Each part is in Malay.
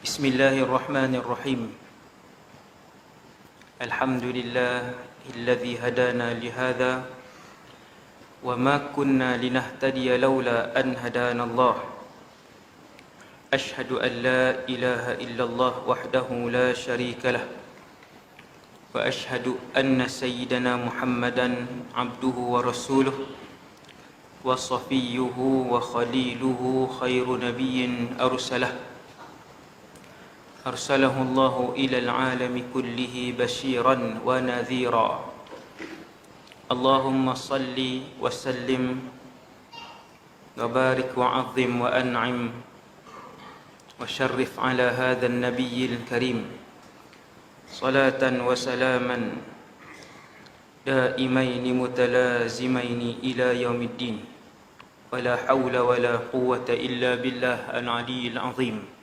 Bismillahirrahmanirrahim. Alhamdulillahilladzi hadana lihadza wa ma kunna linahtadiya laula an hadanallah. Ashhadu an la ilaha illallah wahdahu la syarika lah. Wa ashhadu anna sayyidana Muhammadan abduhu wa rasuluh wa safiyyuhu wa khaliluhu khairu nabiyyin arsalah. أرسله الله إلى العالم كله بشيرا ونذيرا. اللهم صل وسلم وبارك وعظم وأنعم وشرف على هذا النبي الكريم صلاة وسلاما دائمين متلازمين إلى يوم الدين ولا حول ولا قوة إلا بالله العلي العظيم.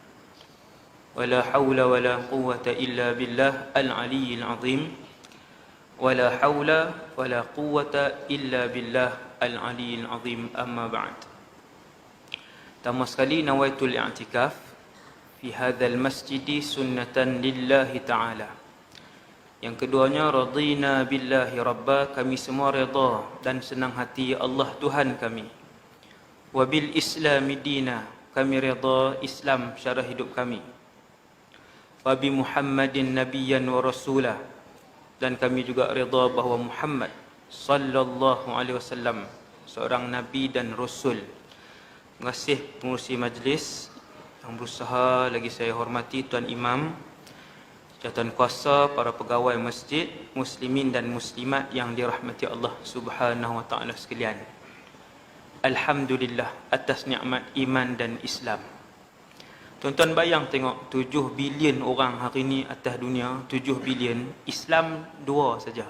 ولا حول ولا قوة إلا بالله العلي العظيم. ولا حول ولا قوة إلا بالله العلي العظيم. أما بعد. Pertama sekali nawaitul i'tikaf fi hadzal masjid sunnatan lillahi ta'ala. Yang keduanya radina billahi rabba, kami semua redha dan senang hati Allah Tuhan kami. Wa bil islami dina, kami redha Islam syarah hidup kami. Wa bi Muhammadin nabiyyan wa rasulah, dan kami juga redha bahawa Muhammad sallallahu alaihi wasallam seorang nabi dan rasul. Terima kasih pengurusi majlis yang berusaha, lagi saya hormati Tuan Imam, jawatan kuasa, para pegawai masjid, muslimin dan muslimat yang dirahmati Allah Subhanahu wa taala sekalian. Alhamdulillah atas nikmat iman dan Islam. Tuan-tuan bayang tengok 7 bilion orang hari ni atas dunia, 7 bilion, Islam 2 saja.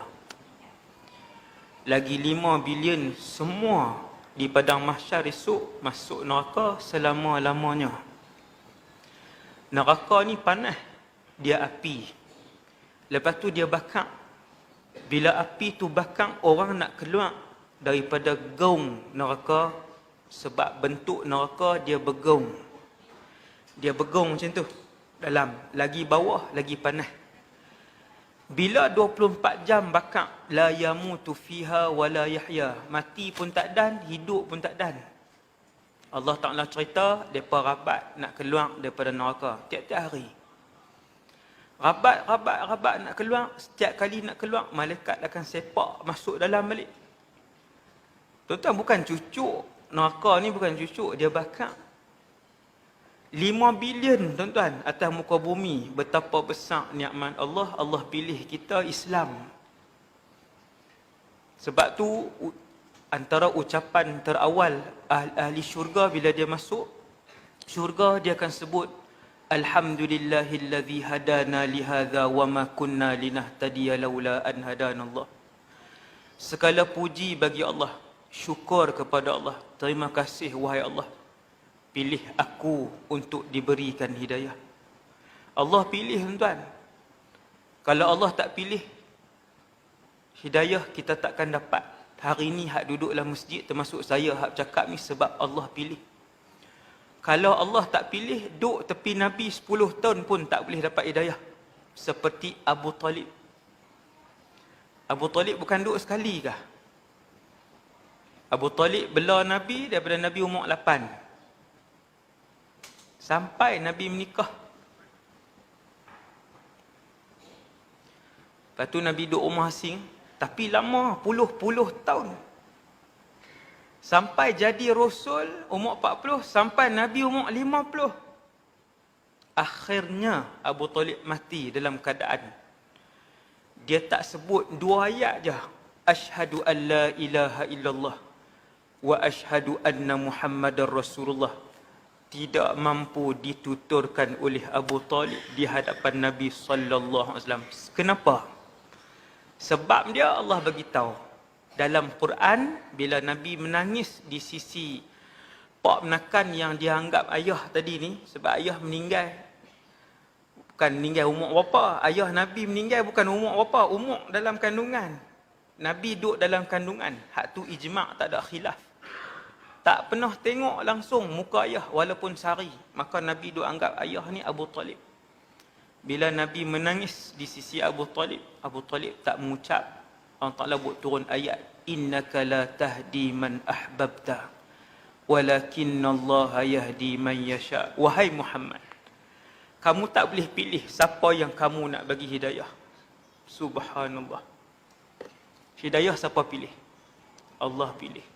Lagi 5 bilion semua di padang mahsyar esok masuk neraka selama-lamanya. Neraka ni panas, dia api. Lepas tu dia bakar. Bila api tu bakar, orang nak keluar daripada gaung neraka sebab bentuk neraka dia bergaung. Dia bergong macam tu. Dalam, lagi bawah, lagi panas. Bila 24 jam bakar, la yamutu fiha wa la yahya. Mati pun tak dan, hidup pun tak dan. Allah Ta'ala cerita, mereka rabat nak keluar daripada neraka tiap-tiap hari. Rabat nak keluar. Setiap kali nak keluar, malaikat akan sepak masuk dalam balik. Tuan-tuan, bukan cucuk. Neraka ni bukan cucuk, dia bakar. 5 bilion tuan-tuan atas muka bumi. Betapa besar nikmat Allah. Allah pilih kita Islam. Sebab tu antara ucapan terawal ahli syurga bila dia masuk syurga, dia akan sebut Alhamdulillahillazi hadana lihadza wa ma kunna linahtadiya laula an hadanallah. Segala puji bagi Allah. Syukur kepada Allah. Terima kasih wahai Allah, pilih aku untuk diberikan hidayah. Allah pilih tuan-tuan. Kalau Allah tak pilih hidayah, kita takkan dapat. Hari ni hak duduk dalam masjid, termasuk saya hak cakap ni, sebab Allah pilih. Kalau Allah tak pilih, duduk tepi Nabi 10 tahun pun tak boleh dapat hidayah. Seperti Abu Talib. Abu Talib bukan duduk sekali kah? Abu Talib bela Nabi daripada Nabi umur 8. Sampai Nabi menikah. Lepas tu Nabi duduk rumah asing. Tapi lama, puluh-puluh tahun. Sampai jadi Rasul umur 40. Sampai Nabi umur 50. Akhirnya Abu Talib mati dalam keadaan dia tak sebut 2 ayat je. Ashhadu an la ilaha illallah wa ashhadu anna Muhammadar Rasulullah. Tidak mampu dituturkan oleh Abu Talib di hadapan Nabi sallallahu alaihi wasallam. Kenapa? Sebab dia Allah bagi tahu dalam Quran, bila Nabi menangis di sisi pak menakan yang dianggap ayah tadi ni, sebab ayah meninggal bukan meninggal umur berapa, ayah Nabi meninggal bukan umur berapa, umur dalam kandungan. Nabi duduk dalam kandungan, hak tu ijma', tak ada khilaf. tak pernah tengok langsung muka ayah walaupun sehari. Maka Nabi duk anggap ayah ni Abu Talib. Bila Nabi menangis di sisi Abu Talib tak mengucap. Allah Ta'ala buat turun ayat, innaka la tahdi man ahbabta walakinnallaha yahdi man yasha. Wahai Muhammad, kamu tak boleh pilih siapa yang kamu nak bagi hidayah. Subhanallah. Hidayah siapa pilih? Allah pilih.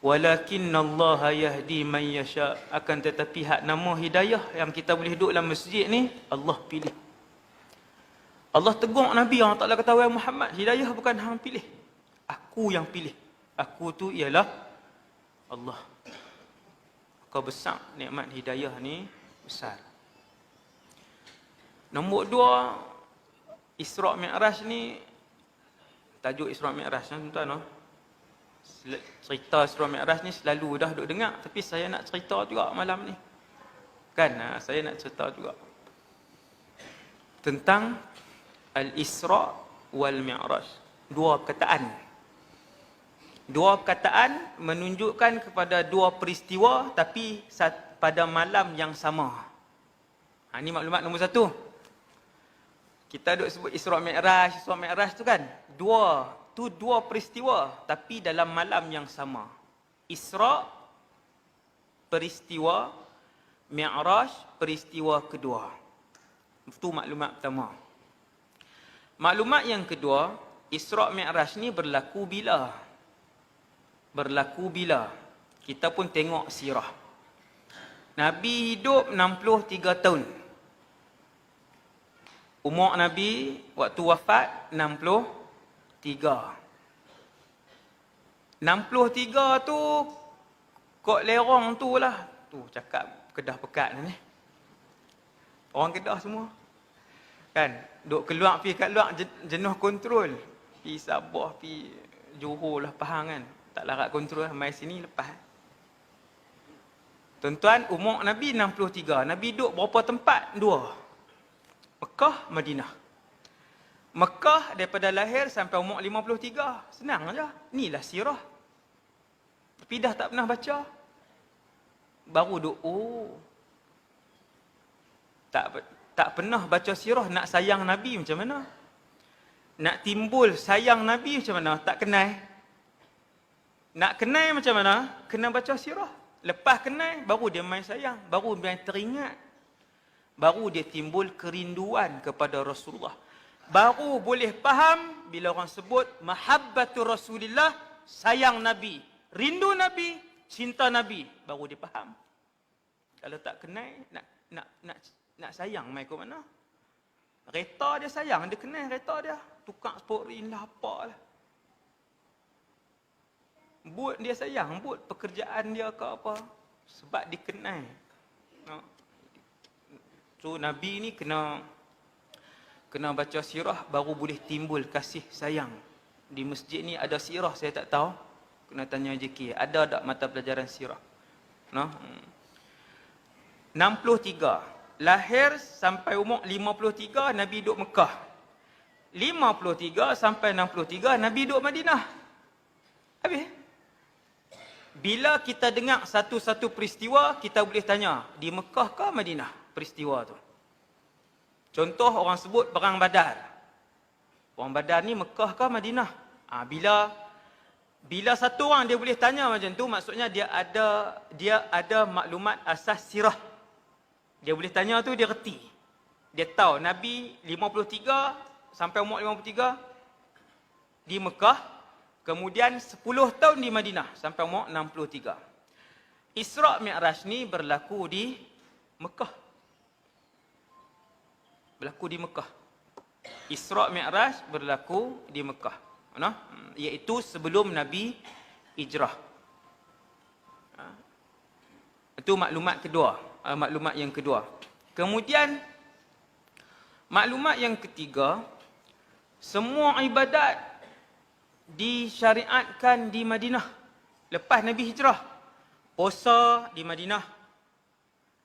Walakinnallaha yahdi man yasha. Akan tetapi hak nama hidayah yang kita boleh duduk dalam masjid ni, Allah pilih. Allah tegur Nabi, Allah Ta'ala kata, wahai Muhammad, hidayah bukan hang pilih, aku yang pilih. Aku tu ialah Allah. Kau besar nikmat hidayah ni, besar. Nombor 2, Isra' Mi'raj ni, tajuk Isra' Mi'raj tuan-tuan, cerita Isra' Mi'raj ni selalu dah duk dengar, tapi saya nak cerita juga malam ni. Kan, saya nak cerita juga tentang Al-Isra' wal Mi'raj. Dua perkataan menunjukkan kepada dua peristiwa tapi pada malam yang sama. Ini maklumat nombor 1. Kita duk sebut Isra' Mi'raj tu kan, dua peristiwa tapi dalam malam yang sama. Isra' peristiwa, Mi'raj peristiwa kedua. Itu maklumat pertama. Maklumat yang kedua, Isra' Mi'raj ni berlaku bila? Kita pun tengok sirah. Nabi hidup 63 tahun. Umur Nabi waktu wafat 63. 63 tu kok lerong tu lah. Tu cakap Kedah Pekat ni. Orang Kedah semua. Kan, duk keluar pergi kat luar jenuh kontrol. Pergi Sabah, pergi Johor lah, Pahang kan. Tak larat kontrol, mai sini lepas. Tuan-tuan, umur Nabi 63. Nabi duduk berapa tempat? 2. Mekah, Madinah. Mekah daripada lahir sampai umur 53. Senang aja. Inilah sirah. Tapi dah tak pernah baca. Baru duk, tak pernah baca sirah, nak sayang Nabi macam mana? Nak timbul sayang Nabi macam mana? Tak kenal. Nak kenal macam mana? Kena baca sirah. Lepas kenal, baru dia main sayang. Baru dia teringat. Baru dia timbul kerinduan kepada Rasulullah. Baru boleh faham bila orang sebut mahabbatur Rasulillah, sayang Nabi. Rindu Nabi, cinta Nabi. Baru dia faham. Kalau tak kenal, nak sayang mai ke mana? Kereta dia sayang, dia kenal kereta dia. Tukang sporin lah, apalah. But dia sayang, but pekerjaan dia ke apa. Sebab dia kenal. So Nabi ni kena baca sirah baru boleh timbul kasih sayang. Di masjid ni ada sirah, saya tak tahu. Kena tanya JK, ada tak mata pelajaran sirah? 63. Lahir sampai umur 53, Nabi duduk Mekah. 53 sampai 63, Nabi duduk Madinah. Habis. Bila kita dengar satu-satu peristiwa, kita boleh tanya, di Mekah ke Madinah peristiwa tu? Contoh orang sebut Perang Badar. Perang Badar ni Mekah ke Madinah? Bila satu orang dia boleh tanya macam tu, maksudnya dia ada maklumat asas sirah. Dia boleh tanya tu, dia reti. Dia tahu Nabi 53 sampai umur 53 di Mekah, kemudian 10 tahun di Madinah sampai umur 63. Isra' Mi'raj ni berlaku di Mekah. Isra' Mi'raj berlaku di Mekah. Iaitu sebelum Nabi hijrah. Itu maklumat kedua. Maklumat yang kedua. Kemudian maklumat yang ketiga, semua ibadat disyariatkan di Madinah lepas Nabi hijrah. Puasa di Madinah,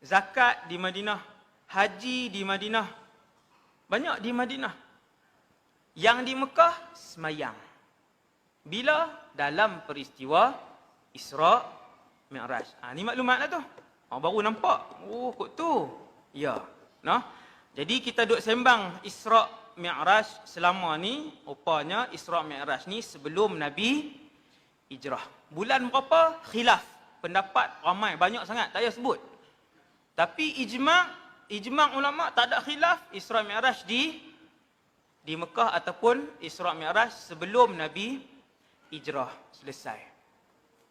zakat di Madinah, haji di Madinah. Banyak di Madinah. Yang di Mekah semayang. Bila? Dalam peristiwa Isra' Mi'raj. Ni maklumat lah tu. Baru nampak. Oh, kot tu. Ya. Nah. Jadi kita duk sembang Isra' Mi'raj selama ni, rupanya Isra' Mi'raj ni sebelum Nabi hijrah. Bulan berapa? Khilaf. Pendapat ramai, banyak sangat, tak payah sebut. Tapi ijma' ulama tak ada khilaf Isra' Mi'raj di Mekah ataupun Isra' Mi'raj sebelum Nabi hijrah. Selesai.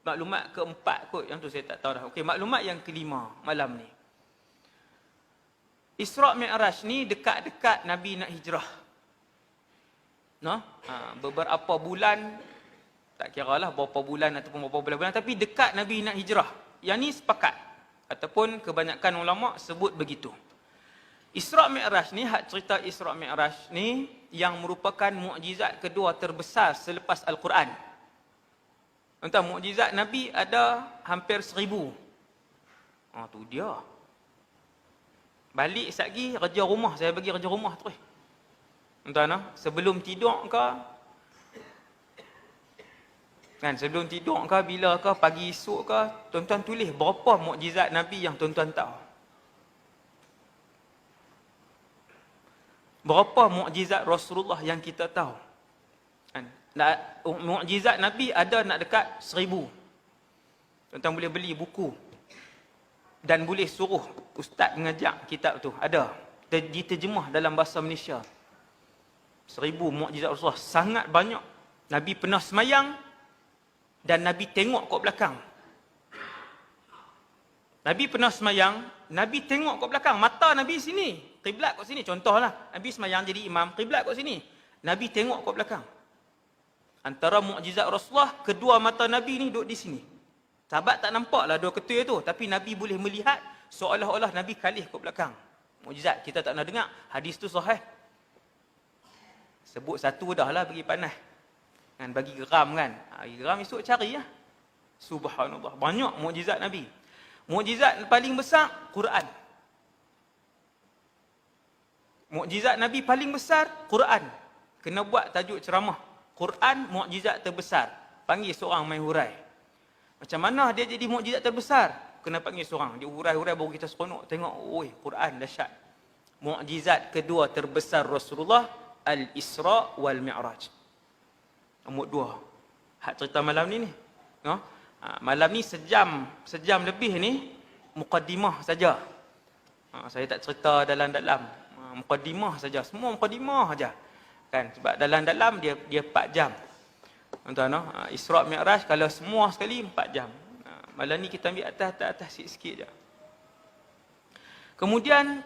Maklumat keempat kot, yang tu saya tak tahu dah. Okey, maklumat yang kelima malam ni. Isra' Mi'raj ni dekat-dekat Nabi nak hijrah. Beberapa bulan, tak kira lah berapa bulan ataupun berapa bulan-bulan, tapi dekat Nabi nak hijrah. Yang ni sepakat. Ataupun kebanyakan ulama sebut begitu. Isra' Mi'raj ni, hak cerita Isra' Mi'raj ni, yang merupakan mukjizat kedua terbesar selepas Al-Quran. Entah, mukjizat Nabi ada hampir 1000. Tu dia. Balik sekali kerja rumah, saya bagi kerja rumah terus. Entah sebelum tidur ke, kan, sebelum tidur ke, bila ke, pagi esok ke, tuan-tuan tulis berapa mukjizat Nabi yang tuan-tuan tahu. Berapa mukjizat Rasulullah yang kita tahu. Kan? Mukjizat Nabi ada nak dekat 1000. Tuan-tuan boleh beli buku. Dan boleh suruh ustaz mengajak kitab tu. Ada. Diterjemah dalam bahasa Malaysia. 1000 mukjizat Rasulullah. Sangat banyak. Nabi pernah semayang dan Nabi tengok kat belakang. Nabi pernah semayang, Nabi tengok kat belakang. Mata Nabi sini, kiblat kat sini. Contohlah, Nabi semayang jadi imam, kiblat kat sini. Nabi tengok kat belakang. Antara mukjizat Rasulullah, kedua mata Nabi ni duduk di sini. Sahabat tak nampak lah dua ketua tu, tapi Nabi boleh melihat seolah-olah Nabi kalih kat belakang. Mukjizat, kita tak nak dengar. Hadis tu sahih. Sebut satu dah lah bagi panas. Kan, bagi geram kan. Geram esok cari lah. Subhanallah. Banyak mukjizat Nabi. Mukjizat paling besar, Quran. Mukjizat Nabi paling besar, Quran. Kena buat tajuk ceramah. Quran, mukjizat terbesar. Panggil seorang main hurai. Macam mana dia jadi mukjizat terbesar? Kena panggil seorang. Dia hurai-hurai baru kita seronok. Tengok, oi, Quran dahsyat. Mukjizat kedua terbesar Rasulullah, Al-Isra' wal-Mi'raj. Nombor 2. Hak cerita malam ni ni. Malam ni sejam lebih ni muqaddimah saja. Saya tak cerita dalam-dalam. Muqaddimah saja. Semua muqaddimah saja. Kan, sebab dalam-dalam dia 4 jam. Tuan-tuan, Isra' Mi'raj kalau semua sekali 4 jam. Malam ni kita ambil atas sikit-sikit je. Kemudian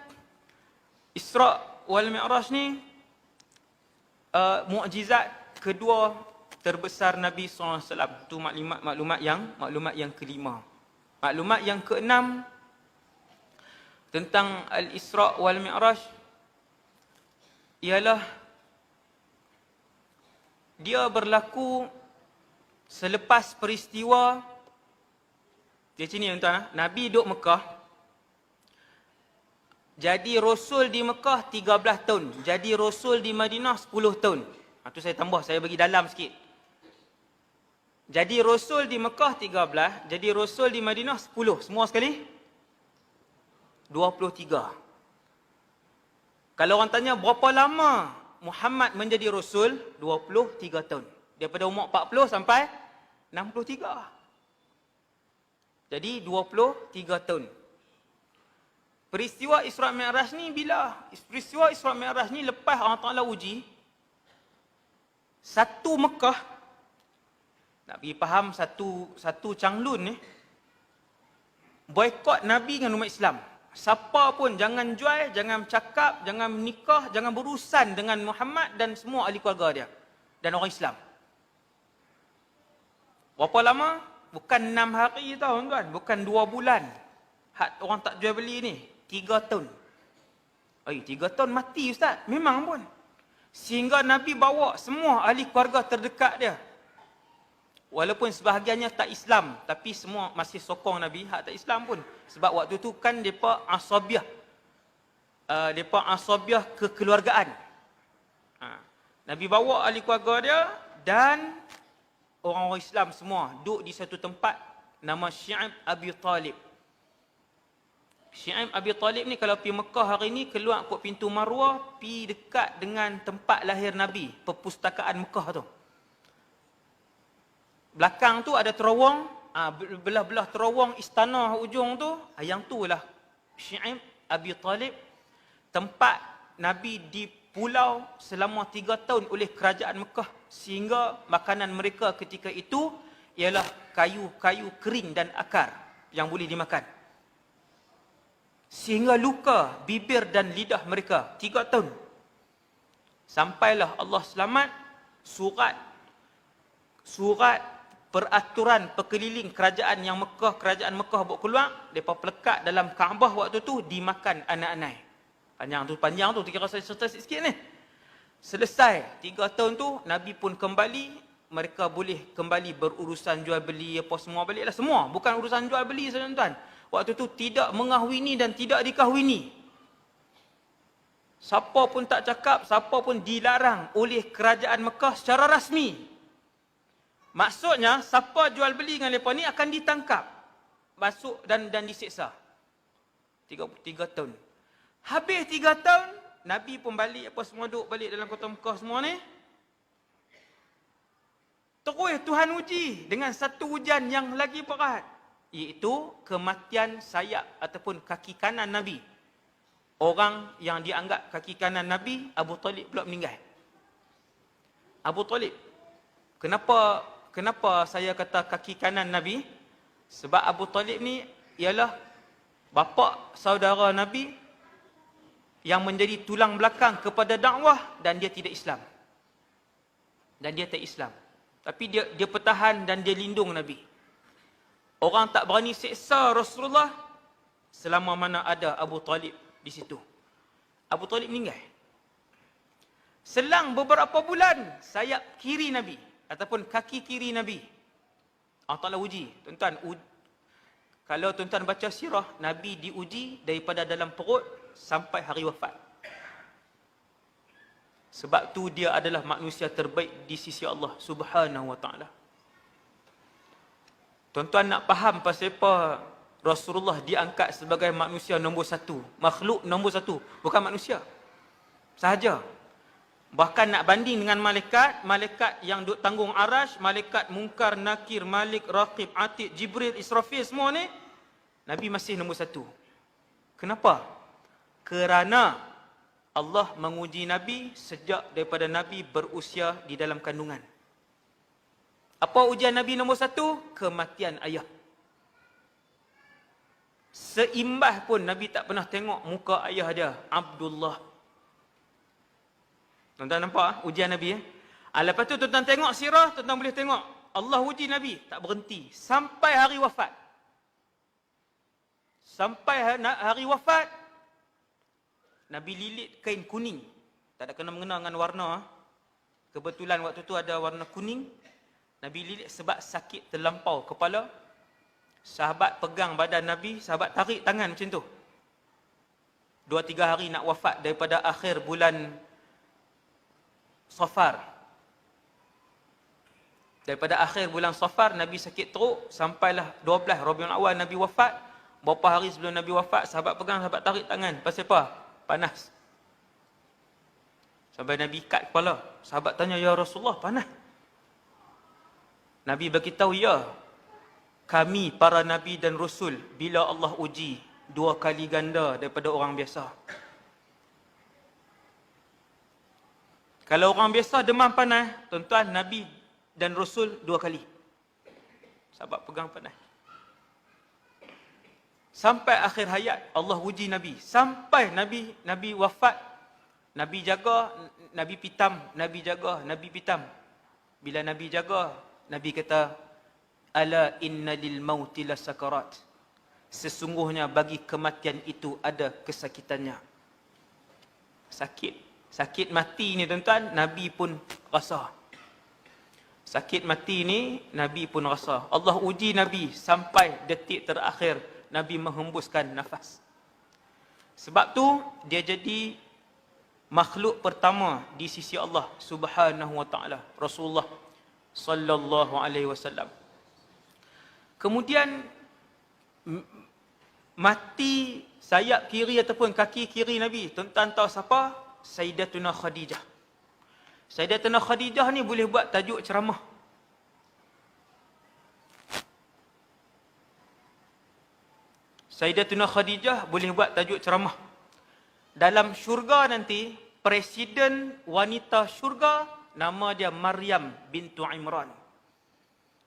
Isra' wal Mi'raj ni mukjizat kedua terbesar Nabi SAW. Itu maklumat yang kelima. Maklumat yang keenam tentang Al-Isra' wal Mi'raj ialah dia berlaku selepas peristiwa. Di sini tuan-tuan, Nabi duduk Mekah. Jadi Rasul di Mekah 13 tahun. Jadi Rasul di Madinah 10 tahun. Itu saya tambah, saya bagi dalam sikit. Jadi Rasul di Mekah 13, jadi Rasul di Madinah 10. Semua sekali 23. Kalau orang tanya berapa lama Muhammad menjadi Rasul, 23 tahun. Daripada umur 40 sampai 63. Jadi 23 tahun. Peristiwa Isra' Mi'raj ni bila? Peristiwa Isra' Mi'raj ni lepas Allah Ta'ala uji satu Mekah. Nak bagi faham satu Changlun ni, boykot Nabi dengan umat Islam. Siapa pun jangan jual, jangan cakap, jangan menikah, jangan berurusan dengan Muhammad dan semua ahli keluarga dia dan orang Islam. Berapa lama? Bukan 6 hari tau tuan, bukan 2 bulan. Hak orang tak jual beli ni 3 tahun. 3 tahun mati ustaz. Memang pun. Sehingga Nabi bawa semua ahli keluarga terdekat dia. Walaupun sebahagiannya tak Islam, tapi semua masih sokong Nabi, hak tak Islam pun. Sebab waktu tu kan mereka asabiah. Mereka asabiah kekeluargaan. Nabi bawa ahli keluarga dia dan orang-orang Islam semua duduk di satu tempat nama Syi'ab Abi Talib. Syi'ab Abi Talib ni kalau pergi Mekah hari ni, keluar kot pintu Marwah, pergi dekat dengan tempat lahir Nabi, perpustakaan Mekah tu. Belakang tu ada terowong, belah-belah terowong istana ujung tu, yang tu lah Syi'ab Abi Talib, tempat Nabi di pulau selama 3 tahun oleh kerajaan Mekah, sehingga makanan mereka ketika itu ialah kayu-kayu kering dan akar yang boleh dimakan. Sehingga luka bibir dan lidah mereka 3 tahun. Sampailah Allah selamat, surat peraturan perkeliling kerajaan yang Mekah, kerajaan Mekah buat keluar, mereka pelekat dalam Kaabah waktu tu, dimakan anak-anak. Panjang tu, kira saya cerita sikit ni. Selesai 3 tahun tu, Nabi pun kembali, mereka boleh kembali berurusan jual beli apa semua baliklah semua. Bukan urusan jual beli saja tuan. Waktu tu tidak mengahwini dan tidak dikahwini. Siapa pun tak cakap, siapa pun dilarang oleh kerajaan Mekah secara rasmi. Maksudnya, siapa jual beli dengan mereka ni akan ditangkap, masuk dan disiksa. 3 tahun. Habis 3 tahun, Nabi pun balik, apa semua duduk balik dalam kota Mekah semua ni. Terus Tuhan uji dengan satu ujian yang lagi berat, iaitu kematian sayap ataupun kaki kanan Nabi. Orang yang dianggap kaki kanan Nabi, Abu Talib pula meninggal. Abu Talib. Kenapa saya kata kaki kanan Nabi? Sebab Abu Talib ni ialah bapa saudara Nabi yang menjadi tulang belakang kepada dakwah, dan dia tidak Islam. Dan dia tak Islam. Tapi dia pertahan dan dia lindung Nabi. Orang tak berani seksa Rasulullah selama mana ada Abu Talib di situ. Abu Talib meninggal. Selang beberapa bulan, sayap kiri Nabi ataupun kaki kiri Nabi, Allah Ta'ala uji. Tuan-tuan, kalau tuan-tuan baca sirah, Nabi diuji daripada dalam perut sampai hari wafat. Sebab tu dia adalah manusia terbaik di sisi Allah Subhanahu Wa Ta'ala. Tuan-tuan nak faham pasal apa Rasulullah diangkat sebagai manusia nombor 1, makhluk nombor 1, bukan manusia sahaja. Bahkan nak banding dengan malaikat, malaikat yang duk tanggung arash, malaikat Munkar, Nakir, Malik, Raqib, Atid, Jibril, Israfil semua ni, Nabi masih nombor 1. Kenapa? Kerana Allah menguji Nabi sejak daripada Nabi berusia di dalam kandungan. Apa ujian Nabi nombor 1? Kematian ayah. Seimbah pun Nabi tak pernah tengok muka ayah dia, Abdullah. Tuan-tuan nampak ujian Nabi? Lepas tu tuan-tuan tengok sirah, tuan-tuan boleh tengok Allah uji Nabi, tak berhenti sampai hari wafat. Sampai hari wafat, Nabi lilit kain kuning. Tak ada kena-mengena dengan warna. Kebetulan waktu tu ada warna kuning. Nabi lilit sebab sakit terlampau kepala. Sahabat pegang badan Nabi, sahabat tarik tangan macam tu. 2-3 hari nak wafat daripada akhir bulan Safar. Daripada akhir bulan Safar, Nabi sakit teruk. Sampailah 12 Rabiul Awal Nabi wafat. Berapa hari sebelum Nabi wafat, sahabat pegang, sahabat tarik tangan. Pasal apa? Panas. Sampai Nabi ikat kepala. Sahabat tanya, ya Rasulullah, panas? Nabi beritahu, ya, kami para Nabi dan Rasul, bila Allah uji, 2 kali ganda daripada orang biasa. Kalau orang biasa demam panas, tuan-tuan, Nabi dan Rasul 2 kali. Sahabat pegang panas. Sampai akhir hayat, Allah uji Nabi. Sampai Nabi wafat, Nabi jaga, Nabi pitam, Nabi jaga, Nabi pitam. Bila Nabi jaga, Nabi kata, ala inna lil mauti lasakarat. Sesungguhnya bagi kematian itu ada kesakitannya. Sakit mati ni tuan-tuan, Nabi pun rasa. Sakit mati ni, Nabi pun rasa. Allah uji Nabi sampai detik terakhir, Nabi menghembuskan nafas. Sebab tu, dia jadi makhluk pertama di sisi Allah Subhanahu Wa Ta'ala, Rasulullah. sallallahu alaihi wasallam. Kemudian mati sayap kiri ataupun kaki kiri Nabi. Tuan-tuan tahu siapa? Sayyidatuna Khadijah. Sayyidatuna Khadijah ni boleh buat tajuk ceramah. Sayyidatuna Khadijah boleh buat tajuk ceramah. Dalam syurga nanti, presiden wanita syurga nama dia Maryam bintu Imran.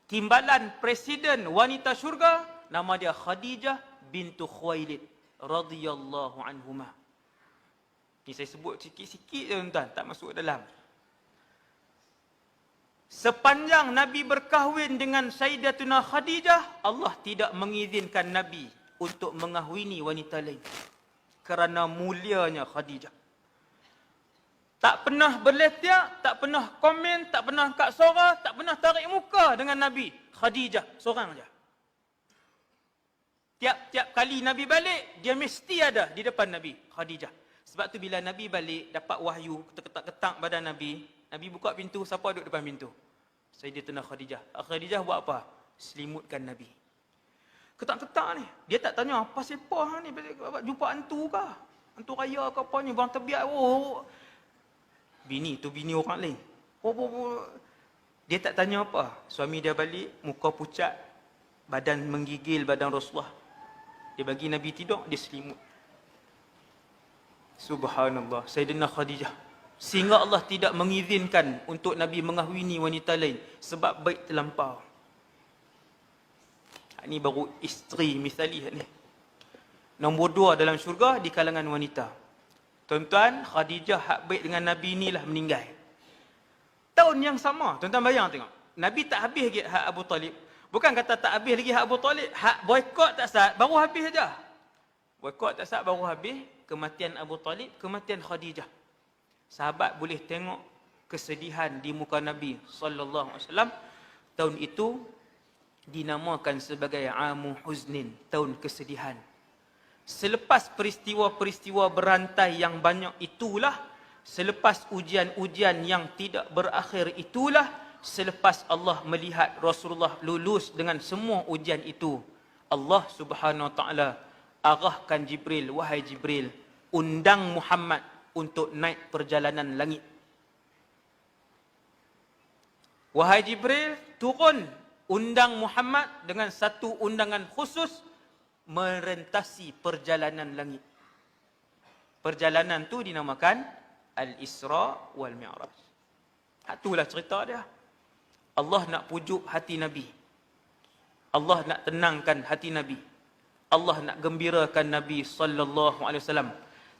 Timbalan presiden wanita syurga nama dia Khadijah bintu Khuwailid radhiyallahu anhuma. Ni saya sebut sikit-sikit je tuan-tuan, tak masuk dalam. Sepanjang Nabi berkahwin dengan Sayyidatuna Khadijah, Allah tidak mengizinkan Nabi untuk mengahwini wanita lain. Kerana mulianya Khadijah. Tak pernah berletiak, tak pernah komen, tak pernah angkat suara, tak pernah tarik muka dengan Nabi. Khadijah, seorang saja. Tiap-tiap kali Nabi balik, dia mesti ada di depan Nabi, Khadijah. Sebab tu bila Nabi balik, dapat wahyu, ketak-ketak badan Nabi, Nabi buka pintu, siapa duduk depan pintu? Sayyidatuna Khadijah. Khadijah buat apa? Selimutkan Nabi. Ketak-ketak ni, dia tak tanya, apa siapa ni, jumpa hantu ke? Hantu raya ke apa ni, bang terbiak, bini tu bini orang lain. Dia tak tanya apa. Suami dia balik, muka pucat, badan menggigil badan Rasulullah. Dia bagi Nabi tidur, dia selimut. Subhanallah, Sayyidina Khadijah. Sehingga Allah tidak mengizinkan untuk Nabi mengahwini wanita lain sebab baik terlampau. Ini baru isteri misali ni. Nombor 2 dalam syurga di kalangan wanita. Tuan-tuan, Khadijah hak baik dengan Nabi inilah meninggal. Tahun yang sama, tuan-tuan bayang tengok. Nabi tak habis lagi hak Abu Talib. Bukan kata tak habis lagi hak Abu Talib, hak boykot tak sah, baru habis saja. Boykot tak sah, baru habis. Kematian Abu Talib, kematian Khadijah. Sahabat boleh tengok kesedihan di muka Nabi sallallahu alaihi wasallam. Tahun itu dinamakan sebagai Amu Huznin, tahun kesedihan. Selepas peristiwa-peristiwa berantai yang banyak itulah, selepas ujian-ujian yang tidak berakhir itulah, selepas Allah melihat Rasulullah lulus dengan semua ujian itu, Allah Subhanahu Wa Taala arahkan Jibril, wahai Jibril, undang Muhammad untuk naik perjalanan langit. Wahai Jibril, turun, undang Muhammad dengan satu undangan khusus merentasi perjalanan langit. Perjalanan tu dinamakan Al-Isra wal Mi'raj. Itulah cerita dia. Allah nak pujuk hati Nabi. Allah nak tenangkan hati Nabi. Allah nak gembirakan Nabi sallallahu alaihi wasallam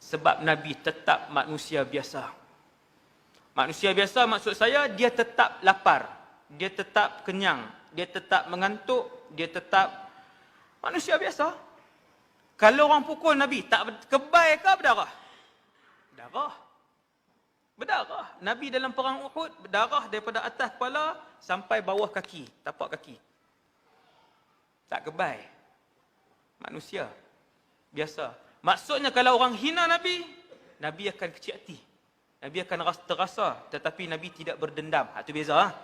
sebab Nabi tetap manusia biasa. Manusia biasa maksud saya dia tetap lapar, dia tetap kenyang, dia tetap mengantuk, dia tetap manusia biasa. Kalau orang pukul Nabi, tak kebal ke berdarah? Berdarah. Berdarah. Nabi dalam perang Uhud, berdarah daripada atas kepala sampai bawah kaki, tapak kaki. Tak kebal. Manusia. Biasa. Maksudnya kalau orang hina Nabi, Nabi akan kecil hati. Nabi akan terasa, tetapi Nabi tidak berdendam. Itu beza.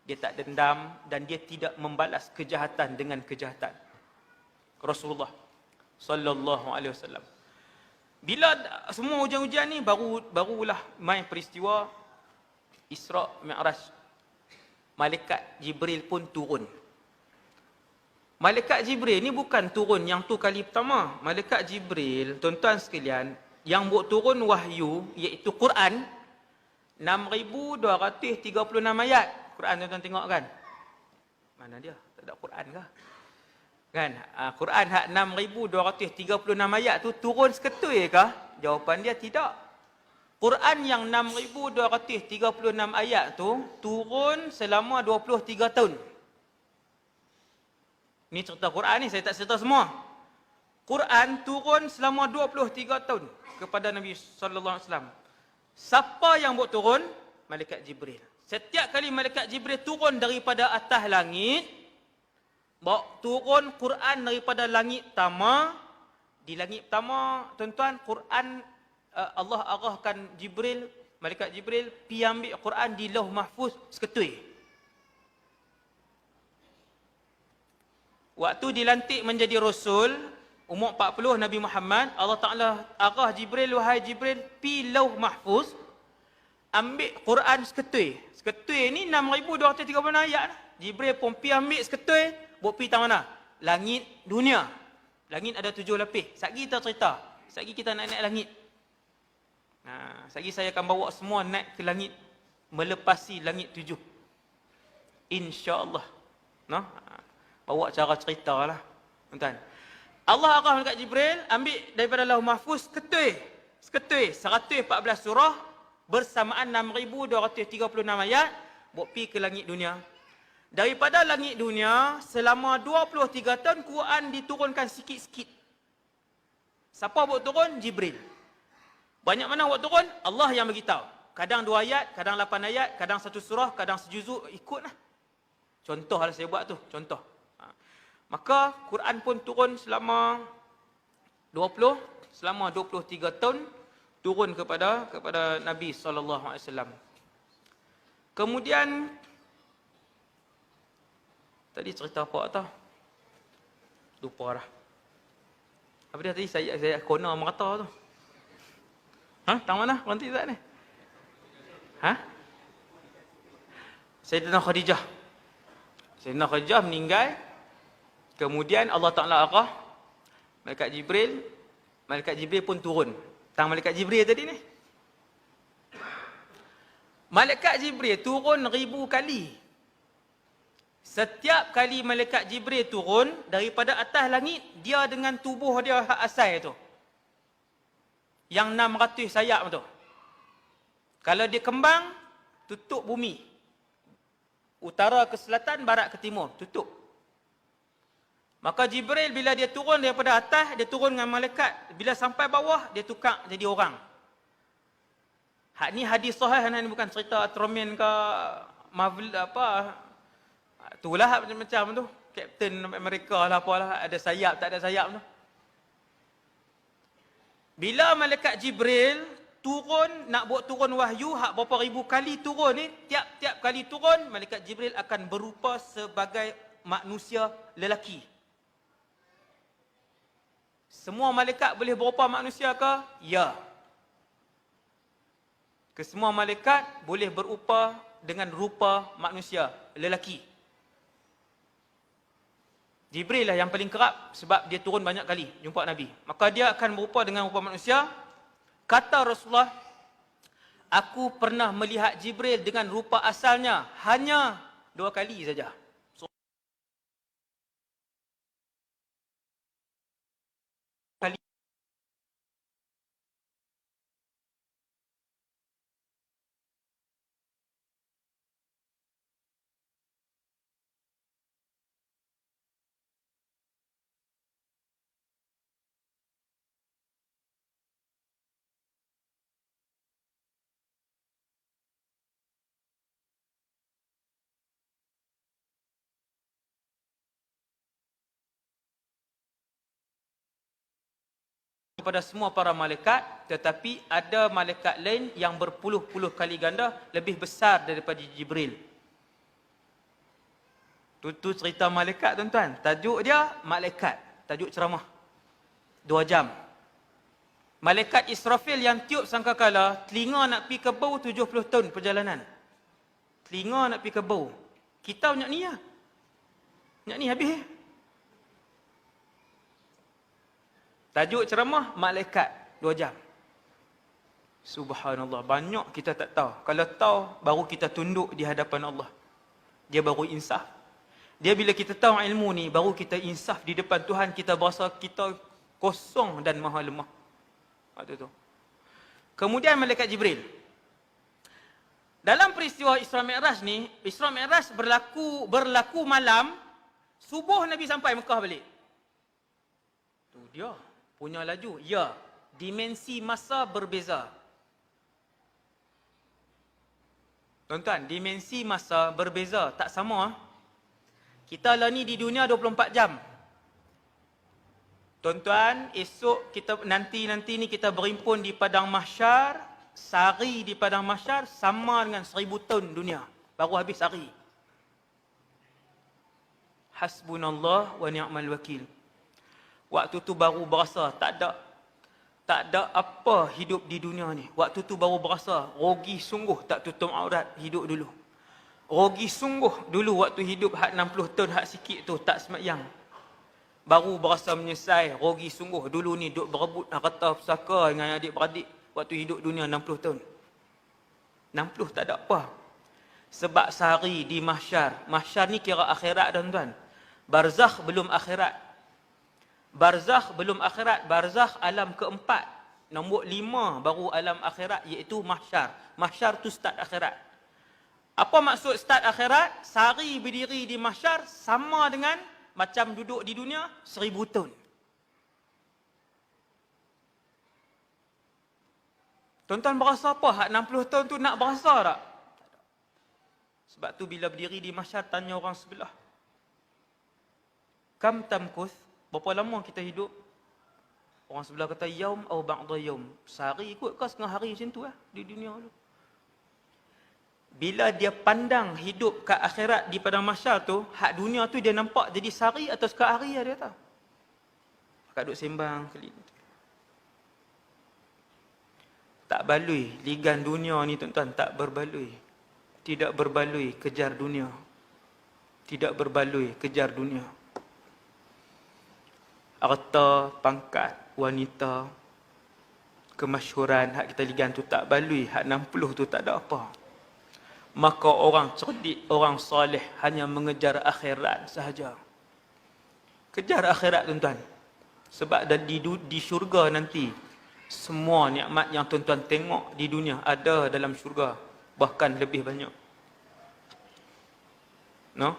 Dia tak dendam dan dia tidak membalas kejahatan dengan kejahatan. Rasulullah sallallahu alaihi wasallam. Bila semua ujian-ujian ni barulah main peristiwa Isra Mi'raj. Malaikat Jibril pun turun. Malaikat Jibril ni bukan turun yang tu kali pertama. Malaikat Jibril, tuan-tuan sekalian, yang buat turun wahyu iaitu Quran 6236 ayat. Quran tuan-tuan tengok kan? Mana dia? Tak ada Quran ke? Kan? Quran hak 6236 ayat tu turun seketui ke? Jawapan dia tidak. Quran yang 6236 ayat tu turun selama 23 tahun. Ni cerita Quran ni, saya tak cerita semua. Quran turun selama 23 tahun kepada Nabi sallallahu alaihi wasallam. Siapa yang buat turun? Malaikat Jibril. Setiap kali Malaikat Jibril turun daripada atas langit, bawa turun Quran daripada langit pertama. Di langit pertama, tuan-tuan, Quran Allah arahkan Jibril, Malaikat Jibril, pi ambil Quran di Lauh Mahfuz seketui. Waktu dilantik menjadi Rasul, umur 40 Nabi Muhammad, Allah Ta'ala arah Jibril, wahai Jibril, pi lauh mahfuz, ambil Quran seketui. Seketui ni 6,236 ayat. Jibril pun pi ambil seketui, buat pi tang mana? Langit dunia. Langit ada 7 lapis. Satgi kita cerita. Satgi kita nak naik langit. Satgi saya akan bawa semua naik ke langit, melepasi langit 7. InsyaAllah. No? Bawa cara cerita lah. Tuan-tuan. Allah arah dekat Jibril, ambil daripada lauh mahfuz seketui. Seketui. 114 surah, bersamaan 6,236 ayat, buat pi ke langit dunia. Daripada langit dunia, selama 23 tahun, Quran diturunkan sikit-sikit. Siapa buat turun? Jibril. Banyak mana buat turun? Allah yang beritahu. Kadang 2 ayat, kadang 8 ayat, kadang 1 surah, kadang sejuzuk, ikutlah. Contoh lah saya buat tu, contoh. Maka Quran pun turun selama 23 tahun, turun kepada Nabi SAW. Kemudian tadi cerita apa tau? Lupa dah. Apa dia tadi? Saya kona merata tu. Tang mana? Berhenti tak ni? Sayyidina Khadijah. Sayyidina Khadijah meninggal. Kemudian Allah Ta'ala arah Malaikat Jibril. Malaikat Jibril pun turun. Tang Malaikat Jibril tadi ni. Malaikat Jibril turun 1000 kali. Setiap kali Malaikat Jibril turun daripada atas langit, dia dengan tubuh dia hak asal tu, yang 600 sayap tu, kalau dia kembang, tutup bumi. Utara ke selatan, barat ke timur, tutup. Maka Jibril bila dia turun daripada atas, dia turun dengan malaikat. Bila sampai bawah, dia tukar jadi orang. Hak ni hadis sahih, ni bukan cerita Ultraman ke Marvel apa. Itulah macam tu. Captain America lah apalah, ada sayap tak ada sayap tu. Bila malaikat Jibril turun, nak buat turun wahyu, hak berapa ribu kali turun ni, tiap-tiap kali turun, malaikat Jibril akan berupa sebagai manusia lelaki. Semua malaikat boleh berupa manusia ke? Ya. Kesemua malaikat boleh berupa dengan rupa manusia lelaki. Jibril lah yang paling kerap sebab dia turun banyak kali jumpa Nabi. Maka dia akan berupa dengan rupa manusia. Kata Rasulullah, aku pernah melihat Jibril dengan rupa asalnya hanya 2 kali saja. Kepada semua para malaikat, tetapi ada malaikat lain yang berpuluh-puluh kali ganda lebih besar daripada Jibril. Itu cerita malaikat, tuan-tuan. Tajuk dia malaikat, tajuk ceramah 2 jam. Malaikat Israfil yang tiup sangkakala, telinga nak pi ke bau 70 tahun perjalanan. Telinga nak pi ke bau. Kita banyak ni lah. Banyak ni habis. Tajuk ceramah malaikat 2 jam. Subhanallah, banyak kita tak tahu. Kalau tahu, baru kita tunduk di hadapan Allah. Dia baru insaf. Dia bila kita tahu ilmu ni, baru kita insaf di depan Tuhan. Kita berasa kita kosong dan maha lemah. Waktu tu. Kemudian malaikat Jibril. Dalam peristiwa Isra Mi'raj ni, Isra Mi'raj berlaku malam, subuh Nabi sampai Mekah balik. Tu dia punya laju. Ya, dimensi masa berbeza. Tuan-tuan, dimensi masa berbeza, tak sama. Kita lah ni di dunia 24 jam. Tuan-tuan, esok kita nanti ni kita berimpun di padang mahsyar. Sehari di padang mahsyar sama dengan 1000 tahun dunia. Baru habis hari. Hasbunallah wa ni'mal wakil. Waktu tu baru berasa tak ada apa hidup di dunia ni. Waktu tu baru berasa rugi sungguh tak tutup aurat hidup dulu. Rugi sungguh dulu waktu hidup hak 60 tahun hak sikit tu tak sembahyang. Baru berasa menyesal, rugi sungguh dulu ni duk berebut harta pusaka dengan adik-beradik waktu hidup dunia 60 tahun. 60 tak ada apa. Sebab sehari di mahsyar. Mahsyar ni kira akhirat tuan-tuan. Barzakh belum akhirat. Barzakh belum akhirat. Barzakh alam keempat. Nombor 5 baru alam akhirat, iaitu mahsyar. Mahsyar tu start akhirat. Apa maksud start akhirat? Sehari berdiri di mahsyar sama dengan macam duduk di dunia 1000 tahun. Tuan-tuan berasa apa? Hak 60 tahun tu nak berasa tak? Sebab tu bila berdiri di mahsyar tanya orang sebelah. Kam tamkuth? Berapa lama kita hidup? Orang sebelah kata yaum atau ba'da yaum. Sehari ikut ke setengah hari macam tu lah di dunia tu. Bila dia pandang hidup kat akhirat di padang mahsyar tu, hak dunia tu dia nampak jadi sehari atau sekali hari lah dia tahu. Akak duduk sembang kali. Tak balui ligan dunia ni tuan-tuan, tak berbaloi. Tidak berbaloi kejar dunia. Tidak berbaloi kejar dunia. Harta, pangkat, wanita, kemasyhuran, hak kita ligan tu tak balui. Hak 60 tu tak ada apa. Maka orang cerdik, orang soleh hanya mengejar akhirat sahaja. Kejar akhirat tuan-tuan. Sebab di syurga nanti, semua nikmat yang tuan-tuan tengok di dunia ada dalam syurga. Bahkan lebih banyak. No?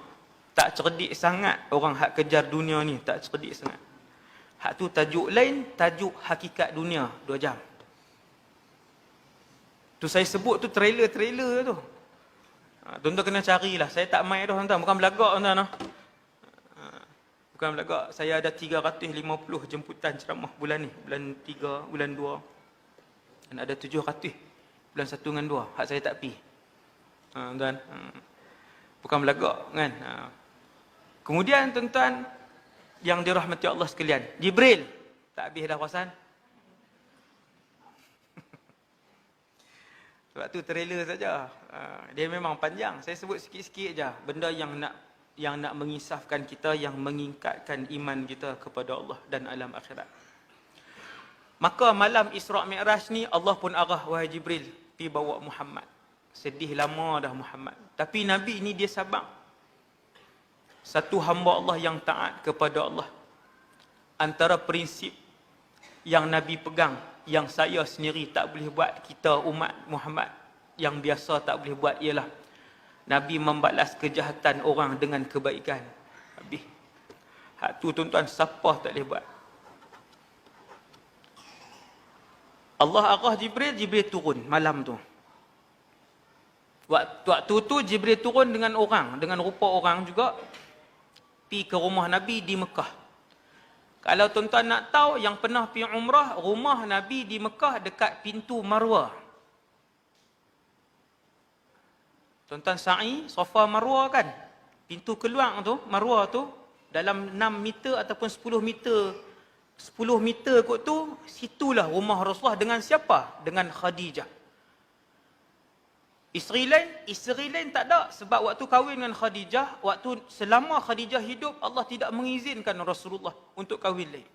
Tak cerdik sangat orang hak kejar dunia ni. Tak cerdik sangat. Hak tu tajuk lain, tajuk hakikat dunia. 2 jam. Tu saya sebut tu trailer tu. Tuan-tuan kena carilah. Saya tak main tu tuan-tuan. Bukan belagak tuan-tuan. Bukan belagak. Saya ada 350 jemputan ceramah bulan ni. Bulan 3, bulan 2. Dan ada 700. Bulan 1 dengan 2. Hak saya tak pi. Tuan-tuan. Bukan belagak kan. Kemudian tuan-tuan yang dirahmati Allah sekalian. Jibril. Tak habis dah perasan. Sebab tu trailer saja. Dia memang panjang. Saya sebut sikit-sikit aja benda yang nak mengisafkan kita, yang meningkatkan iman kita kepada Allah dan alam akhirat. Maka malam Isra' Mi'raj ni Allah pun arah, wahai Jibril, pi bawa Muhammad. Sedih lama dah Muhammad. Tapi Nabi ni dia sabar. Satu hamba Allah yang taat kepada Allah. Antara prinsip yang Nabi pegang, yang saya sendiri tak boleh buat, kita umat Muhammad yang biasa tak boleh buat, ialah Nabi membalas kejahatan orang dengan kebaikan. Habis. Hak tu tuan-tuan, siapa tak boleh buat. Allah arah Jibril, Jibril turun malam tu. Waktu tu Jibril turun dengan orang, dengan rupa orang juga, pi ke rumah Nabi di Mekah. Kalau tuan-tuan nak tahu, yang pernah pi umrah, rumah Nabi di Mekah dekat pintu Marwah. Tuan-tuan sa'i, Safa Marwah kan? Pintu keluar tu, Marwah tu, dalam 6 meter ataupun 10 meter. 10 meter kot tu, situlah rumah Rasulullah dengan siapa? Dengan Khadijah. Isteri lain tak ada. Sebab waktu kahwin dengan Khadijah, waktu selama Khadijah hidup, Allah tidak mengizinkan Rasulullah untuk kahwin lain.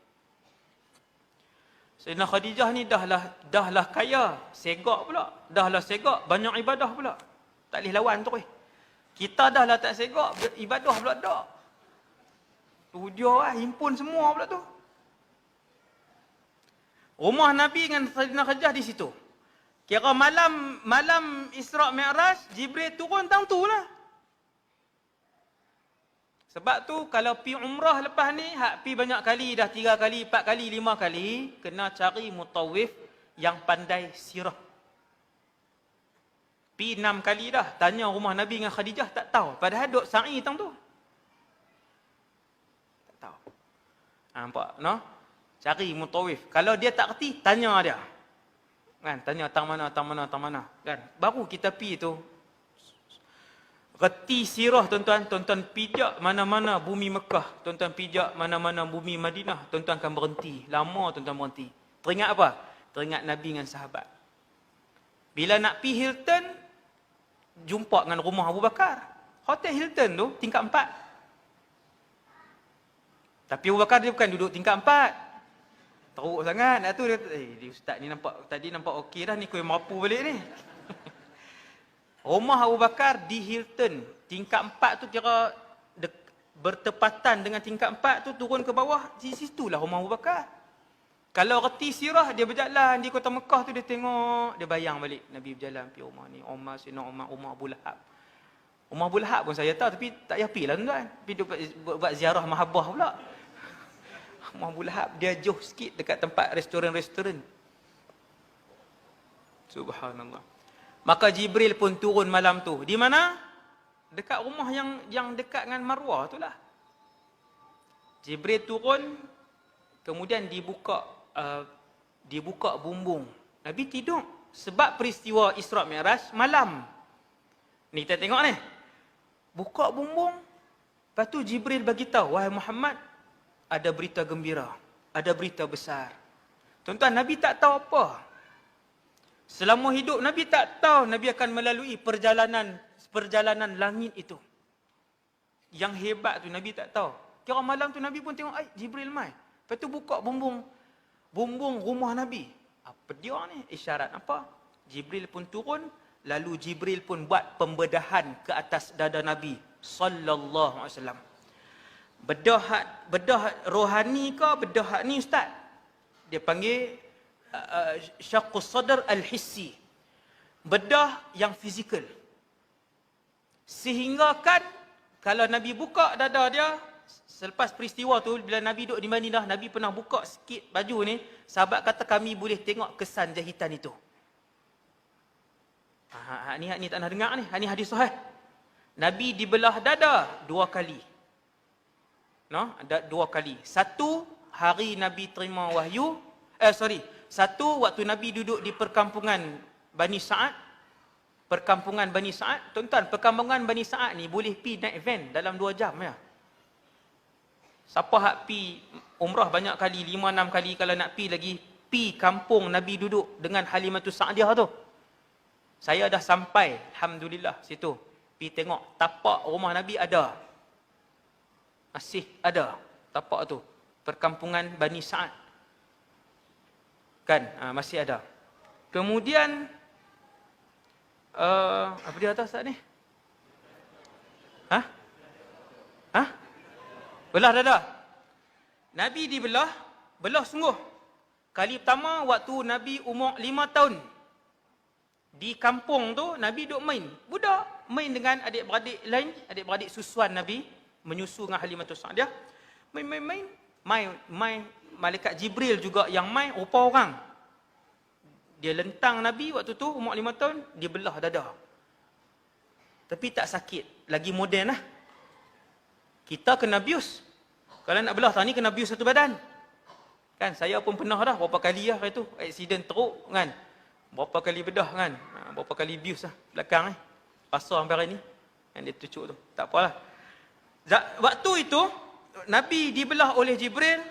Sayyidina Khadijah ni dahlah kaya, segak pula. Dahlah segak, banyak ibadah pula. Tak boleh lawan tu. Kita dahlah tak segak, ibadah pula tak. Tu dia lah, himpun semua pula tu. Rumah Nabi dengan Sayyidina Khadijah di situ. Kira malam Isra' Mi'raj, Jibril turun tang tu lah. Sebab tu kalau pi umrah lepas ni, hak pi banyak kali dah, 3 kali, 4 kali, 5 kali, kena cari mutawif yang pandai sirah. Pi 6 kali dah, tanya rumah Nabi dengan Khadijah, tak tahu. Padahal duk sa'i tang tu. Tak tahu. Nampak, no? Cari mutawif. Kalau dia tak kerti, tanya dia. Kan, tanya tang mana, kan. Baru kita pi tu. Reti sirah tuan-tuan, tuan-tuan pijak mana-mana bumi Mekah, tuan-tuan pijak mana-mana bumi Madinah, tuan-tuan akan berhenti. Lama tuan-tuan berhenti. Teringat apa? Teringat Nabi dengan sahabat. Bila nak pergi Hilton, jumpa dengan rumah Abu Bakar. Hotel Hilton tu tingkat 4. Tapi Abu Bakar dia bukan duduk tingkat 4. Teruk sangat. Dah tu dia, ustaz ni nampak tadi nampak okey dah ni, kau yang mampu balik ni. Rumah Abu Bakar di Hilton. Tingkat 4 tu kira bertepatan dengan tingkat 4 tu, turun ke bawah. Di situlah rumah Abu Bakar. Kalau reti sirah, dia berjalan di kota Mekah tu, dia tengok, dia bayang balik. Nabi berjalan pergi rumah ni. Umar, Sayyidina Umar, rumah Abu Lahab. Rumah Abu Lahab pun saya tahu, tapi tak payah pergi lah tuan-tuan. Pergi buat ziarah mahabbah pula. Rumah Abu Lahab, dia jauh sikit dekat tempat restoran-restoran. Subhanallah. Maka Jibril pun turun malam tu. Di mana? Dekat rumah yang dekat dengan Marwah tu lah. Jibril turun, kemudian dibuka bumbung. Nabi tidur. Sebab peristiwa Isra' Mi'raj malam. Ni kita tengok ni. Buka bumbung. Lepas tu Jibril bagi tahu, wahai Muhammad, ada berita gembira. Ada berita besar. Tuan-tuan, Nabi tak tahu apa. Selama hidup Nabi tak tahu Nabi akan melalui perjalanan langit itu. Yang hebat tu Nabi tak tahu. Kira malam tu Nabi pun tengok, Jibril mai. Lepas tu buka bumbung rumah Nabi. Apa dia ni? Isyarat apa? Jibril pun turun, lalu Jibril pun buat pembedahan ke atas dada Nabi sallallahu alaihi wasallam. Bedah rohani ke bedah hak ni ustaz? Dia panggil syaqqus sadr al-hissi. Bedah yang fizikal. Sehingga kan kalau Nabi buka dada dia, selepas peristiwa tu, bila Nabi duduk di Madinah, Nabi pernah buka sikit baju ni, sahabat kata kami boleh tengok kesan jahitan itu. Hak ni tak nak dengar ni. Hak ni hadis sahih. Nabi dibelah dada 2 kali. Ada 2 kali. Satu, hari Nabi terima wahyu. Satu, waktu Nabi duduk di perkampungan Bani Sa'ad. Perkampungan Bani Sa'ad. Tuan-tuan, perkampungan Bani Sa'ad ni boleh pi naik van dalam 2 jam ya. Siapa hak pi umrah banyak kali, 5-6 kali, kalau nak pi lagi, pi kampung Nabi duduk dengan Halimatus Sa'diyah tu. Saya dah sampai, alhamdulillah, situ. Pi tengok tapak rumah Nabi ada. Masih ada tapak tu. Perkampungan Bani Sa'ad. Kan, masih ada. Kemudian apa dia atas saat ni? Belah dada. Nabi dibelah, belah sungguh. Kali pertama waktu Nabi umur 5 tahun. Di kampung tu Nabi duk main. Budak main dengan adik-beradik lain, adik-beradik susuan Nabi, menyusu dengan Halimatus Sa'diyah. Main. Malaikat Jibril juga yang main, rupa orang. Dia lentang Nabi waktu tu, umur 5 tahun, dia belah dada. Tapi tak sakit. Lagi moden lah. Kita kena bius. Kalau nak belah tani, kena bius satu badan. Kan, saya pun pernah dah, berapa kali lah itu, aksiden teruk kan. Berapa kali bedah kan. Berapa kali bius lah, belakang rasa sampai hari ni. Yang dia tucuk tu. Tak apalah. Waktu itu, Nabi dibelah oleh Jibril,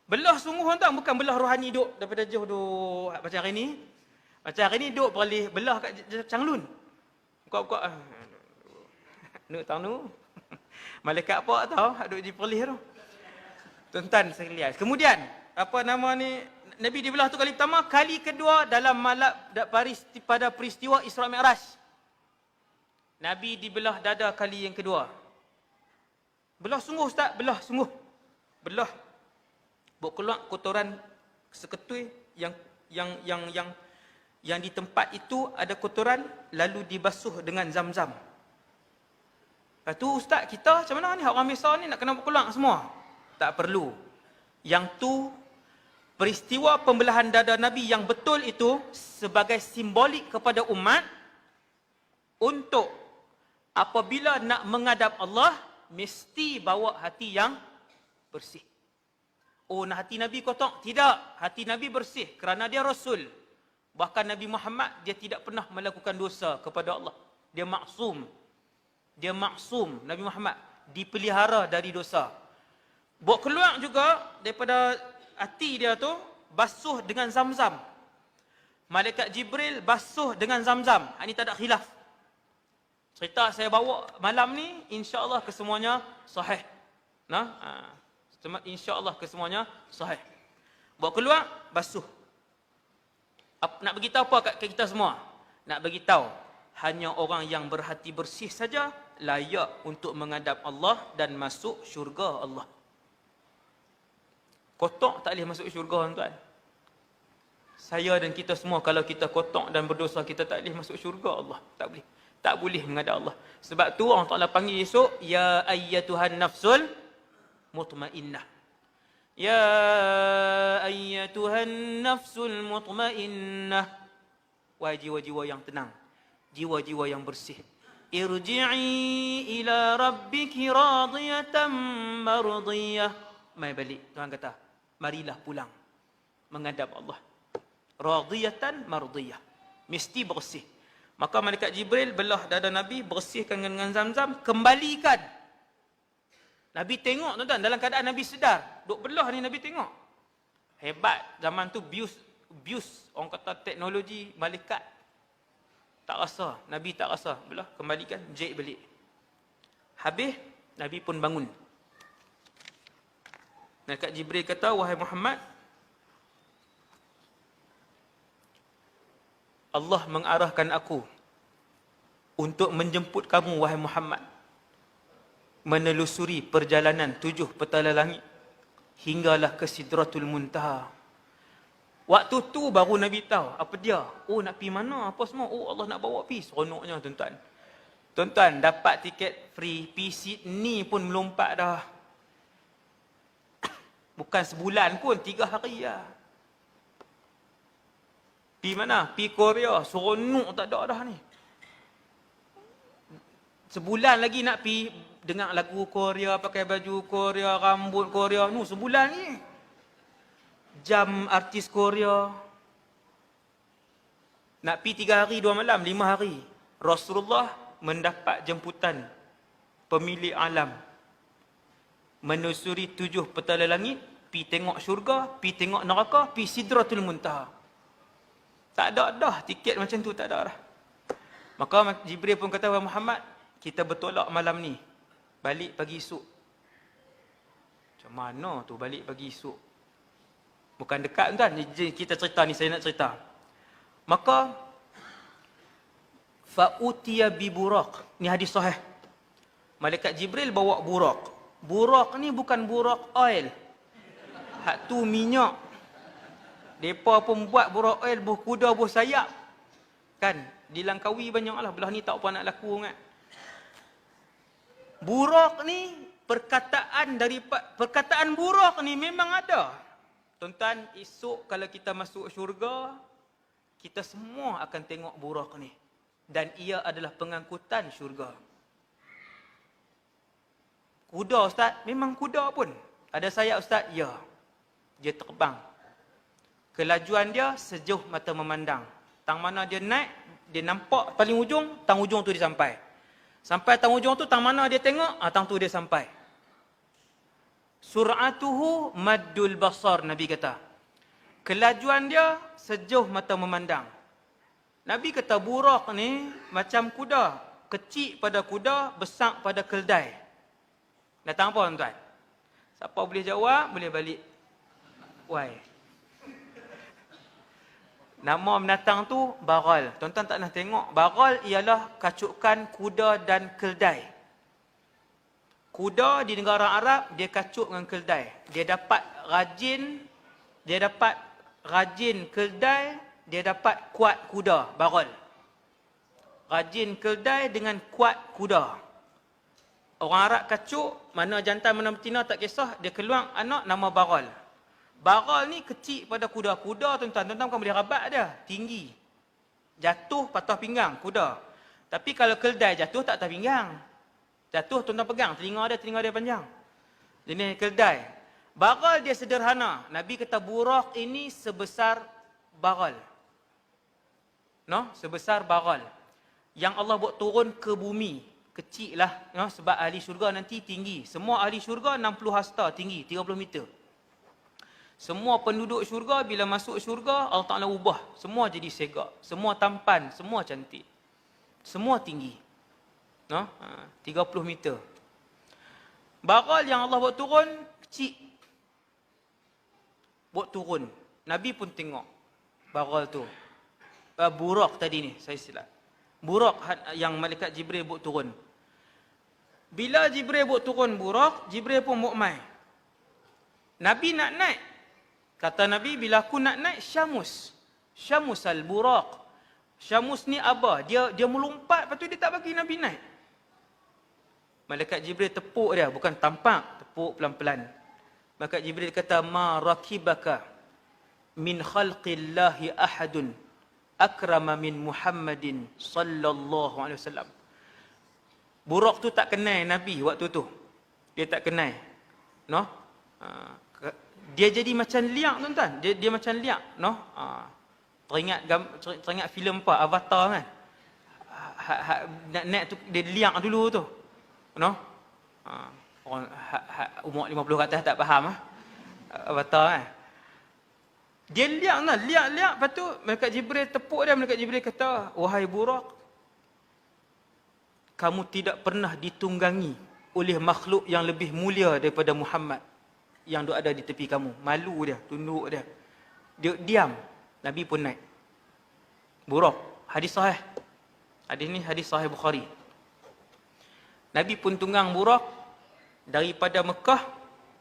belah sungguh tuan, bukan belah rohani duk daripada jauh duk macam hari ni. Macam hari ni duk boleh belah kat Changlun. Buka-buka. Nuk tahu nu. Malaikat apa tahu duk di Perlis tu. Tuan-tuan sekalian. Kemudian apa nama ni, Nabi dibelah tu kali pertama, kali kedua dalam pada peristiwa Isra' Mi'raj. Nabi dibelah dada kali yang kedua. Belah sungguh ustaz, belah sungguh. Belah. Buat keluar kotoran seketui yang di tempat itu ada kotoran, lalu dibasuh dengan zam-zam. Lepas tu ustaz, kita macam mana ni, orang biasa ni nak kena buat keluar semua? Tak perlu. Yang tu peristiwa pembelahan dada Nabi yang betul itu sebagai simbolik kepada umat untuk apabila nak menghadap Allah mesti bawa hati yang bersih. Oh, nah hati Nabi kotor? Tidak. Hati Nabi bersih kerana dia Rasul. Bahkan Nabi Muhammad, dia tidak pernah melakukan dosa kepada Allah. Dia maksum. Dia maksum, Nabi Muhammad dipelihara dari dosa. Bawa keluar juga daripada hati dia tu, basuh dengan Zam-Zam. Malaikat Jibril basuh dengan Zam-Zam. Ini tak ada khilaf. Cerita saya bawa malam ni, insya-Allah kesemuanya sahih. Insya-Allah kesemuanya sahih. Bawa keluar, basuh. Nak beritahu apa kat kita semua? Nak beritahu, hanya orang yang berhati bersih saja layak untuk menghadap Allah dan masuk syurga Allah. Kotor tak boleh masuk syurga, tuan-tuan. Saya dan kita semua, kalau kita kotor dan berdosa, kita tak boleh masuk syurga Allah. Tak boleh. Tak boleh menghadap Allah. Sebab tu Allah Ta'ala panggil esok, Ya ayyatuhan nafsul mutmainnah. Ya ayyatuhan nafsul mutmainnah. Wahai jiwa-jiwa yang tenang, jiwa-jiwa yang bersih. Irji'i ila rabbiki radiyatan mardiyah. Mai balik, Tuhan kata, marilah pulang menghadap Allah. Radiyatan mardiyah. Mesti bersih. Maka malaikat Jibril belah dada Nabi, bersihkan dengan Zam-Zam, kembalikan. Nabi tengok, tuan-tuan, dalam keadaan Nabi sedar. Duk belah ni Nabi tengok. Hebat, zaman tu bius, orang kata teknologi malaikat. Tak rasa, Nabi tak rasa. Belah, kembalikan, jahit balik. Habis, Nabi pun bangun. Malaikat Jibril kata, wahai Muhammad, Allah mengarahkan aku untuk menjemput kamu, wahai Muhammad, menelusuri perjalanan 7 petala langit hinggalah ke Sidratul Muntaha. Waktu tu baru Nabi tahu apa dia. Oh, nak pergi mana apa semua. Oh, Allah nak bawa pergi. Seronoknya, tuan-tuan. Tuan-tuan, dapat tiket free pergi Sydney pun melompat dah. Bukan sebulan pun, 3 hari lah. Pergi mana? Pergi Korea. Seronok tak ada dah ni. Sebulan lagi nak pergi dengar lagu Korea, pakai baju Korea, rambut Korea. Sebulan ni. Jam artis Korea. Nak pergi 3 hari 2 malam, 5 hari. Rasulullah mendapat jemputan pemilik alam. Menusuri 7 petala langit, pergi tengok syurga, pergi tengok neraka, pergi Sidratul Muntaha. Tak ada dah tiket macam tu, tak ada dah. Maka Jibril pun kata, wahai Muhammad, kita bertolak malam ni. Balik pagi esok. Macam mana tu balik pagi esok? Bukan dekat, kan? Kita cerita ni, saya nak cerita. Maka fa'utiya bi buraq. Ni hadis sahih. Malaikat Jibril bawa buraq. Buraq ni bukan buraq oil. Hak tu minyak. Depa pun buat buraq oil, buh kuda, buh sayap. Kan? Dilangkawi banyaklah. Belah ni tak apa nak laku kan. Buraq ni perkataan buraq ni memang ada. Tuan-tuan, esok kalau kita masuk syurga, kita semua akan tengok buraq ni. Dan ia adalah pengangkutan syurga. Kuda, Ustaz? Memang kuda pun. Ada sayap, Ustaz? Ya. Dia terbang. Kelajuan dia sejauh mata memandang. Tang mana dia naik, dia nampak paling ujung, tang ujung tu dia sampai. Sampai tang ujung tu, tang mana dia tengok, tang tu dia sampai. Sur'atuhu maddul basar, Nabi kata. Kelajuan dia sejauh mata memandang. Nabi kata buraq ni macam kuda. Kecil pada kuda, besar pada keldai. Datang apa, tuan-tuan? Siapa boleh jawab, boleh balik. Why? Nama binatang tu baral. Tuan-tuan tak nak tengok. Baral ialah kacukan kuda dan keldai. Kuda di negara Arab, dia kacuk dengan keldai. Dia dapat rajin keldai, dia dapat kuat kuda, baral. Rajin keldai dengan kuat kuda. Orang Arab kacuk, mana jantan mana betina tak kisah, dia keluar anak nama baral. Baral ni kecil pada kuda. Kuda, tuan-tuan kan boleh rabat dia, tinggi. Jatuh patah pinggang kuda. Tapi kalau keldai jatuh tak patah pinggang. Jatuh tuan-tuan pegang, telinga dia panjang. Jenis keldai. Baral dia sederhana. Nabi kata buraq ini sebesar baral. Sebesar baral. Yang Allah buat turun ke bumi, kecil lah, sebab ahli syurga nanti tinggi. Semua ahli syurga 60 hasta tinggi, 30 meter. Semua penduduk syurga bila masuk syurga, Allah Ta'ala ubah. Semua jadi segak. Semua tampan, semua cantik. Semua tinggi. 30 meter. Baral yang Allah buat turun, kecil. Buat turun. Nabi pun tengok baral tu. Burak tadi ni, saya silap. Burak yang malaikat Jibril buat turun. Bila Jibril buat turun burak, Jibril pun buat mai. Nabi nak naik. Kata Nabi, bila aku nak naik, Syamus. Syamus al-Buraq. Syamus ni apa? Dia melompat, lepas tu dia tak bagi Nabi naik. Malaikat Jibril tepuk dia, bukan tampak, tepuk pelan-pelan. Malaikat Jibril kata, ma rakibaka min khalqillahi ahadun akrama min Muhammadin sallallahu alaihi wasallam. Buraq tu tak kenal Nabi waktu tu. Dia tak kenal. Dia jadi macam liak, tuan-tuan. Dia macam liak, teringat filem apa? Avatar kan? Nak naik tu dia liak dulu tu. Orang umur 50 ke atas tak faham Avatar kan? Dia liak lah, liak. Lepas tu malaikat Jibril tepuk dia, malaikat Jibril kata, wahai Buraq, kamu tidak pernah ditunggangi oleh makhluk yang lebih mulia daripada Muhammad yang ada di tepi kamu. Malu dia, tunduk dia. Dia diam. Nabi pun naik. Buraq. Hadis sahih. Hadis ni hadis sahih Bukhari. Nabi pun tunggang Buraq daripada Mekah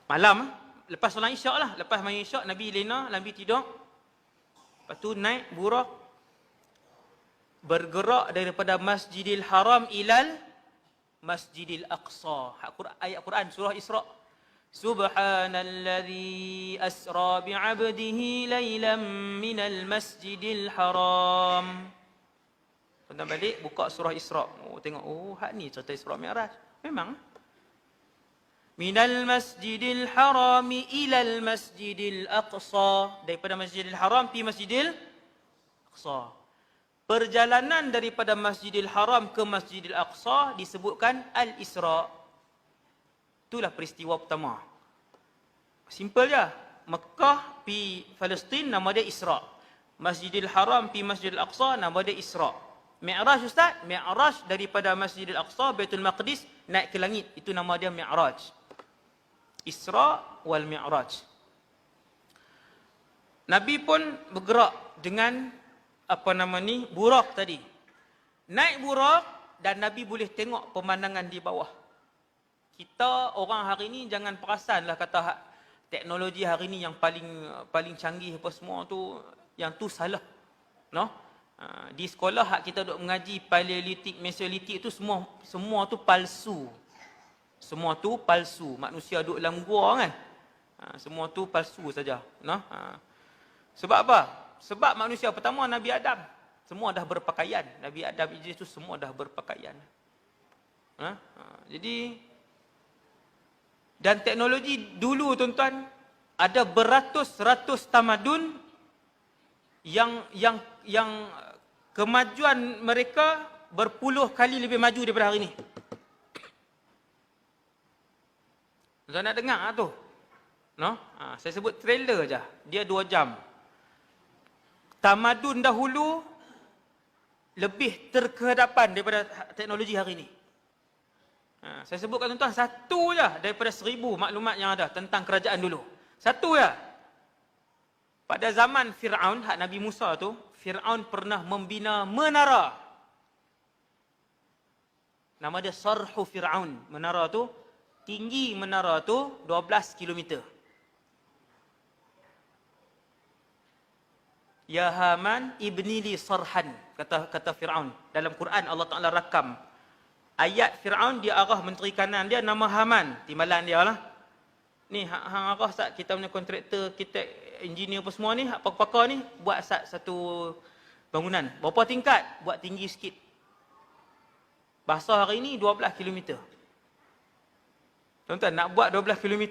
malam. Lepas solat isyak lah. Lepas main isyak, Nabi lena, Nabi tidur. Lepas tu naik Buraq. Bergerak daripada Masjidil Haram ilal Masjidil Aqsa. Ayat Quran, surah Isra'. Subhanalladzi asra bi'abdihi laylan minal masjidil haram. Tuan-tuan balik, buka surah Isra'. Tengok, hak ni cerita Isra' Mi'raj. Memang. Minal masjidil harami ilal masjidil aqsa. Daripada Masjidil Haram pergi Masjidil Aqsa. Perjalanan daripada Masjidil Haram ke Masjidil Aqsa disebutkan Al-Isra'. Itulah peristiwa pertama. Simple je. Mekah pi Palestin, nama dia Isra'. Masjidil Haram pi Masjidil Aqsa, nama dia Isra'. Mi'raj Ustaz? Mi'raj daripada Masjidil Aqsa, Baitul Maqdis, naik ke langit. Itu nama dia Mi'raj. Isra' wal Mi'raj. Nabi pun bergerak dengan Buraq tadi. Naik Buraq dan Nabi boleh tengok pemandangan di bawah. Kita orang hari ni jangan perasanlah kata teknologi hari ni yang paling canggih apa semua tu, yang tu salah. Di sekolah hak kita duk mengaji Paleolitik, Mesolitik tu semua tu palsu. Semua tu palsu. Manusia duduk dalam gua kan. Semua tu palsu saja. Sebab apa? Sebab manusia pertama Nabi Adam semua dah berpakaian. Nabi Adam Idris tu semua dah berpakaian. Jadi dan teknologi dulu tuan-tuan ada beratus-ratus tamadun yang kemajuan mereka berpuluh kali lebih maju daripada hari ini. Tuan nak dengar tu? Saya sebut trailer je. Dia 2 jam. Tamadun dahulu lebih terkehadapan daripada teknologi hari ini. Saya sebutkan tuan-tuan satu je daripada 1000 maklumat yang ada tentang kerajaan dulu. Satu je. Pada zaman Fir'aun, hak Nabi Musa tu, Fir'aun pernah membina menara. Nama dia Sarhu Fir'aun. Menara tu, tinggi menara tu 12 km. Ya Haman ibni li sarhan, kata Fir'aun. Dalam Quran Allah Ta'ala rakam ayat Fir'aun, dia arah menteri kanan dia nama Haman, timbalan dia lah. Ni hang arah sat kita punya kontraktor, kita engineer apa semua ni, pakar-pakar ni buat satu bangunan. Berapa tingkat? Buat tinggi sikit. Bahasa hari ni 12 km. Tuan-tuan nak buat 12 km,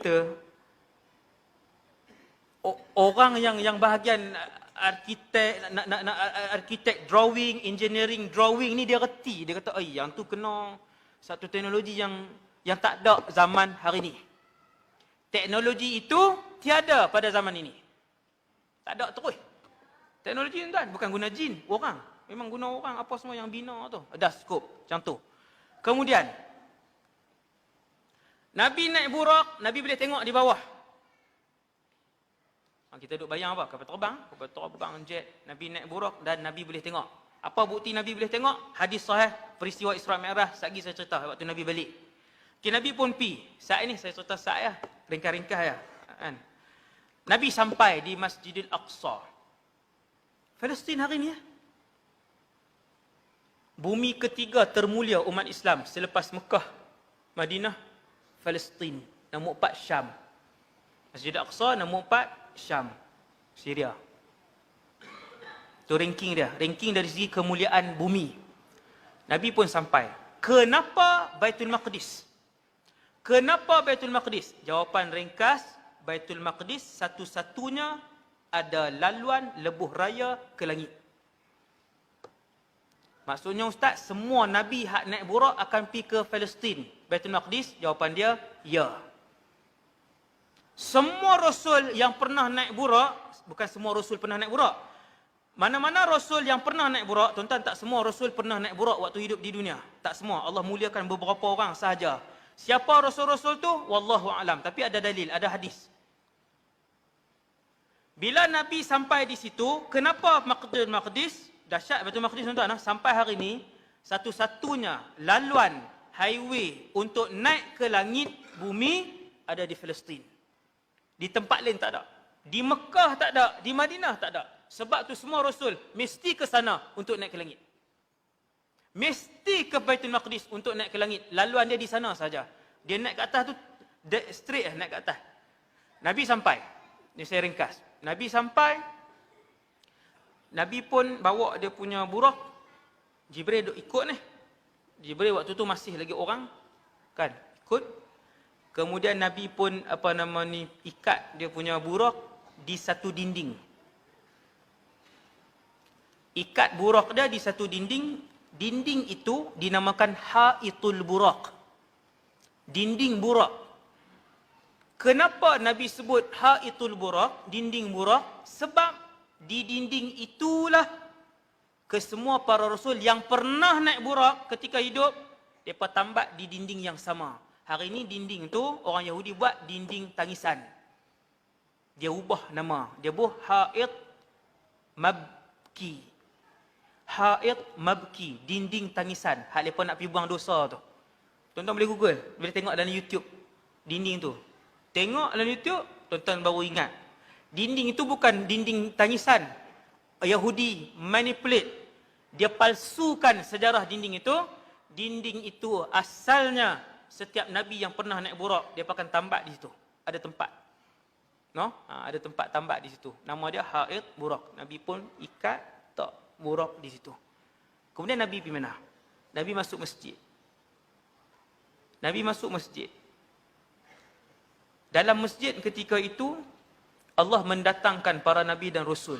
orang yang bahagian arkitek drawing, engineering drawing ni dia reti. Dia kata, yang tu kena Satu teknologi yang tak ada zaman hari ni. Teknologi itu tiada pada zaman ini. Tak ada terus. Teknologi ni tuan, bukan guna jin, orang. Memang guna orang apa semua yang bina tu. Ada skop, macam tu. Kemudian, Nabi naik burak, Nabi boleh tengok di bawah. Kita duduk bayang apa? Kapal terbang, jet. Nabi naik burak dan Nabi boleh tengok. Apa bukti Nabi boleh tengok? Hadis sahih, peristiwa Isra Mi'raj. Sagi saya cerita waktu Nabi balik. Okay, Nabi pun pi. Saat ini saya cerita saat ya. Ringkas-ringkas ya. Kan? Nabi sampai di Masjidil Aqsa. Palestin hari ni ya. Bumi ketiga termulia umat Islam selepas Mekah, Madinah, Palestin. Nombor 4 Syam. Masjidil Aqsa nombor 4 Syam, Syria. Itu ranking dia. Ranking dari segi kemuliaan bumi. Nabi pun sampai. Kenapa Baitul Maqdis? Kenapa Baitul Maqdis? Jawapan ringkas, Baitul Maqdis satu-satunya ada laluan lebuh raya ke langit. Maksudnya Ustaz, semua Nabi hak naik burak akan pergi ke Palestin. Baitul Maqdis? Jawapan dia, ya. Semua Rasul yang pernah naik burak, bukan semua Rasul pernah naik burak. Mana-mana Rasul yang pernah naik burak, tuan-tuan, tak semua Rasul pernah naik burak waktu hidup di dunia. Tak semua. Allah muliakan beberapa orang sahaja. Siapa Rasul-Rasul tu? Wallahu alam. Tapi ada dalil, ada hadis. Bila Nabi sampai di situ, kenapa Baitul Maqdis? Dahsyat Baitul Maqdis, tuan-tuan. Sampai hari ini, satu-satunya laluan highway untuk naik ke langit bumi ada di Palestin. Di tempat lain tak ada. Di Mekah tak ada. Di Madinah tak ada. Sebab tu semua Rasul mesti ke sana untuk naik ke langit. Mesti ke Baitul Maqdis untuk naik ke langit. Laluan dia di sana saja. Dia naik ke atas tu straight naik ke atas. Nabi sampai. Ini saya ringkas. Nabi sampai. Nabi pun bawa dia punya burak. Jibril duk ikut ni. Jibril waktu tu masih lagi orang. Kan? Ikut. Kemudian Nabi pun ikat dia punya burak di satu dinding. Ikat burak dia di satu dinding. Dinding itu dinamakan Haitul Burak. Dinding burak. Kenapa Nabi sebut Haitul Burak, dinding burak? Sebab di dinding itulah kesemua para Rasul yang pernah naik burak ketika hidup, mereka tambat di dinding yang sama. Hari ini dinding tu orang Yahudi buat dinding tangisan. Dia ubah nama. Dia buat Hait Mabki. Hait Mabki. Dinding tangisan. Hak mereka nak pergi buang dosa tu. Tuan-tuan boleh Google. Boleh tengok dalam YouTube. Dinding tu. Tengok dalam YouTube, tuan-tuan baru ingat. Dinding itu bukan dinding tangisan. Yahudi manipulate. Dia palsukan sejarah dinding itu. Dinding itu asalnya setiap Nabi yang pernah naik burak, dia akan tambat di situ. Ada tempat. No? Ada tempat tambat di situ. Nama dia Hait Burak. Nabi pun ikat tak burak di situ. Kemudian Nabi pergi mana? Nabi masuk masjid. Nabi masuk masjid. Dalam masjid ketika itu, Allah mendatangkan para Nabi dan Rasul.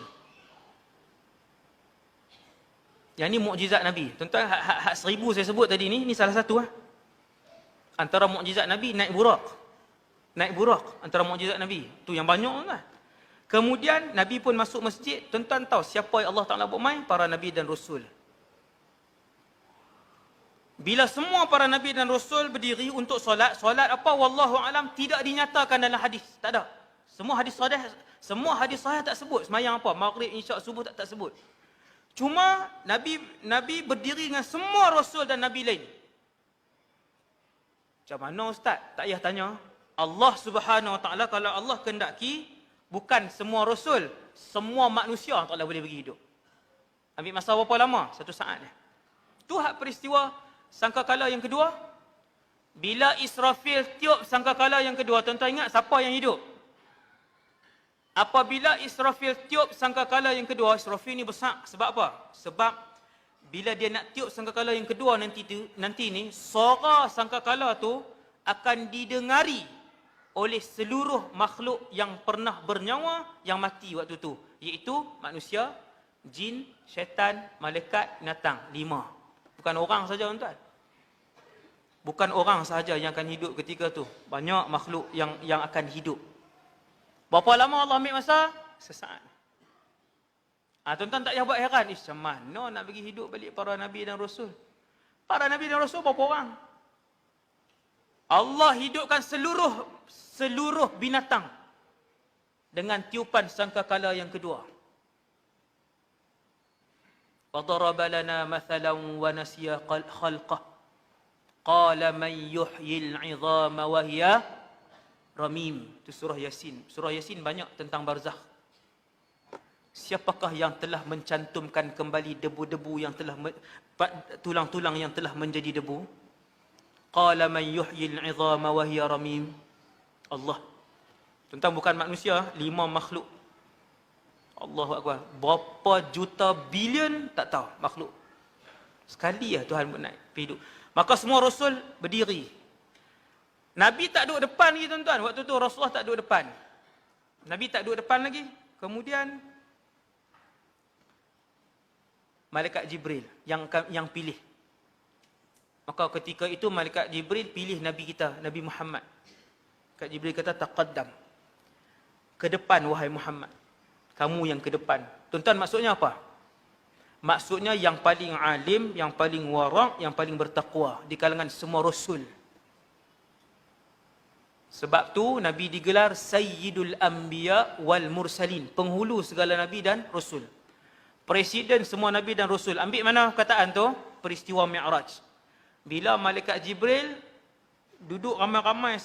Yang ni mukjizat Nabi. Tuan-tuan, hak 1000 saya sebut tadi ni salah satu lah. Antara mukjizat Nabi naik burak. Naik burak antara mukjizat Nabi. Tu yang banyak lah. Kemudian Nabi pun masuk masjid. Tuan-tuan tahu siapa yang Allah Ta'ala buat main? Para Nabi dan Rasul. Bila semua para Nabi dan Rasul berdiri untuk solat. Solat apa? Wallahu alam tidak dinyatakan dalam hadis. Tak ada. Semua hadis sahih tak sebut. Semayang apa? Maghrib, Isyak, Subuh tak sebut. Cuma Nabi berdiri dengan semua Rasul dan Nabi lain. Macam mana Ustaz? Tak payah tanya. Allah Subhanahu Wa Taala, kalau Allah kehendaki, bukan semua Rasul, semua manusia Allah Ta'ala boleh bagi hidup. Ambil masa berapa lama? 1 saat. Itu hak peristiwa sangkakala yang kedua. Bila Israfil tiup sangkakala yang kedua, tuan-tuan ingat siapa yang hidup? Apabila Israfil tiup sangkakala yang kedua, Israfil ni besar. Sebab apa? Sebab bila dia nak tiup sangkakala yang kedua nanti ni, suara sangkakala tu akan didengari oleh seluruh makhluk yang pernah bernyawa yang mati waktu tu. Iaitu manusia, jin, syaitan, malaikat, binatang. 5. Bukan orang saja, tuan-tuan. Bukan orang sahaja yang akan hidup ketika tu. Banyak makhluk yang akan hidup. Berapa lama Allah ambil masa? Sesaat. Tuan-tuan tak payah buat heran. Macam mana nak bagi hidup balik para Nabi dan Rasul? Para Nabi dan Rasul berapa orang? Allah hidupkan seluruh binatang dengan tiupan sangkakala yang kedua. وَضَرَبَ لَنَا مَثَلًا وَنَسِيَ خَلْقَهُ قَالَ مَنْ يُحْيِي الْعِظَامَ وَهِيَ رَمِيمٌ. Itu surah Yasin. Surah Yasin banyak tentang barzakh. Siapakah yang telah mencantumkan kembali debu-debu yang telah tulang-tulang yang telah menjadi debu? Qala man yuhyil 'idhama wa hiya ramim. Allah. Tentang bukan manusia, 5 makhluk. Allahu akbar. Berapa juta bilion tak tahu makhluk. Sekali Tuhan buat naik hidup. Maka semua rasul berdiri. Nabi tak duduk depan lagi tuan-tuan. Waktu tu Rasulullah tak duduk depan. Nabi tak duduk depan lagi. Kemudian Malaikat Jibril yang pilih. Maka ketika itu Malaikat Jibril pilih Nabi kita, Nabi Muhammad. Malaikat Jibril kata, taqaddam. Ke depan wahai Muhammad. Kamu yang ke depan. Tuan-tuan, maksudnya apa? Maksudnya yang paling alim, yang paling wara', yang paling bertakwa di kalangan semua rasul. Sebab tu Nabi digelar Sayyidul Anbiya wal Mursalin, penghulu segala Nabi dan Rasul. Presiden semua Nabi dan Rasul. Ambil mana kataan tu? Peristiwa Mi'raj. Bila Malaikat Jibril duduk ramai-ramai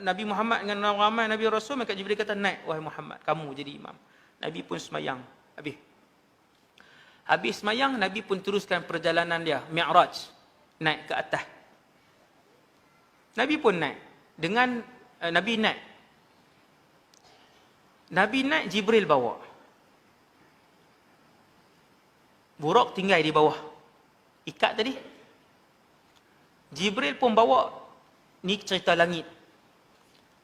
Nabi Muhammad dengan ramai Nabi Rasul, Malaikat Jibril kata, naik wahai Muhammad, kamu jadi imam. Nabi pun semayang. Habis semayang, Nabi pun teruskan perjalanan dia, Mi'raj. Naik ke atas. Nabi pun naik. Nabi naik, Jibril bawa. Buraq tinggal di bawah. Ikat tadi. Jibril pun bawa. Ni cerita langit.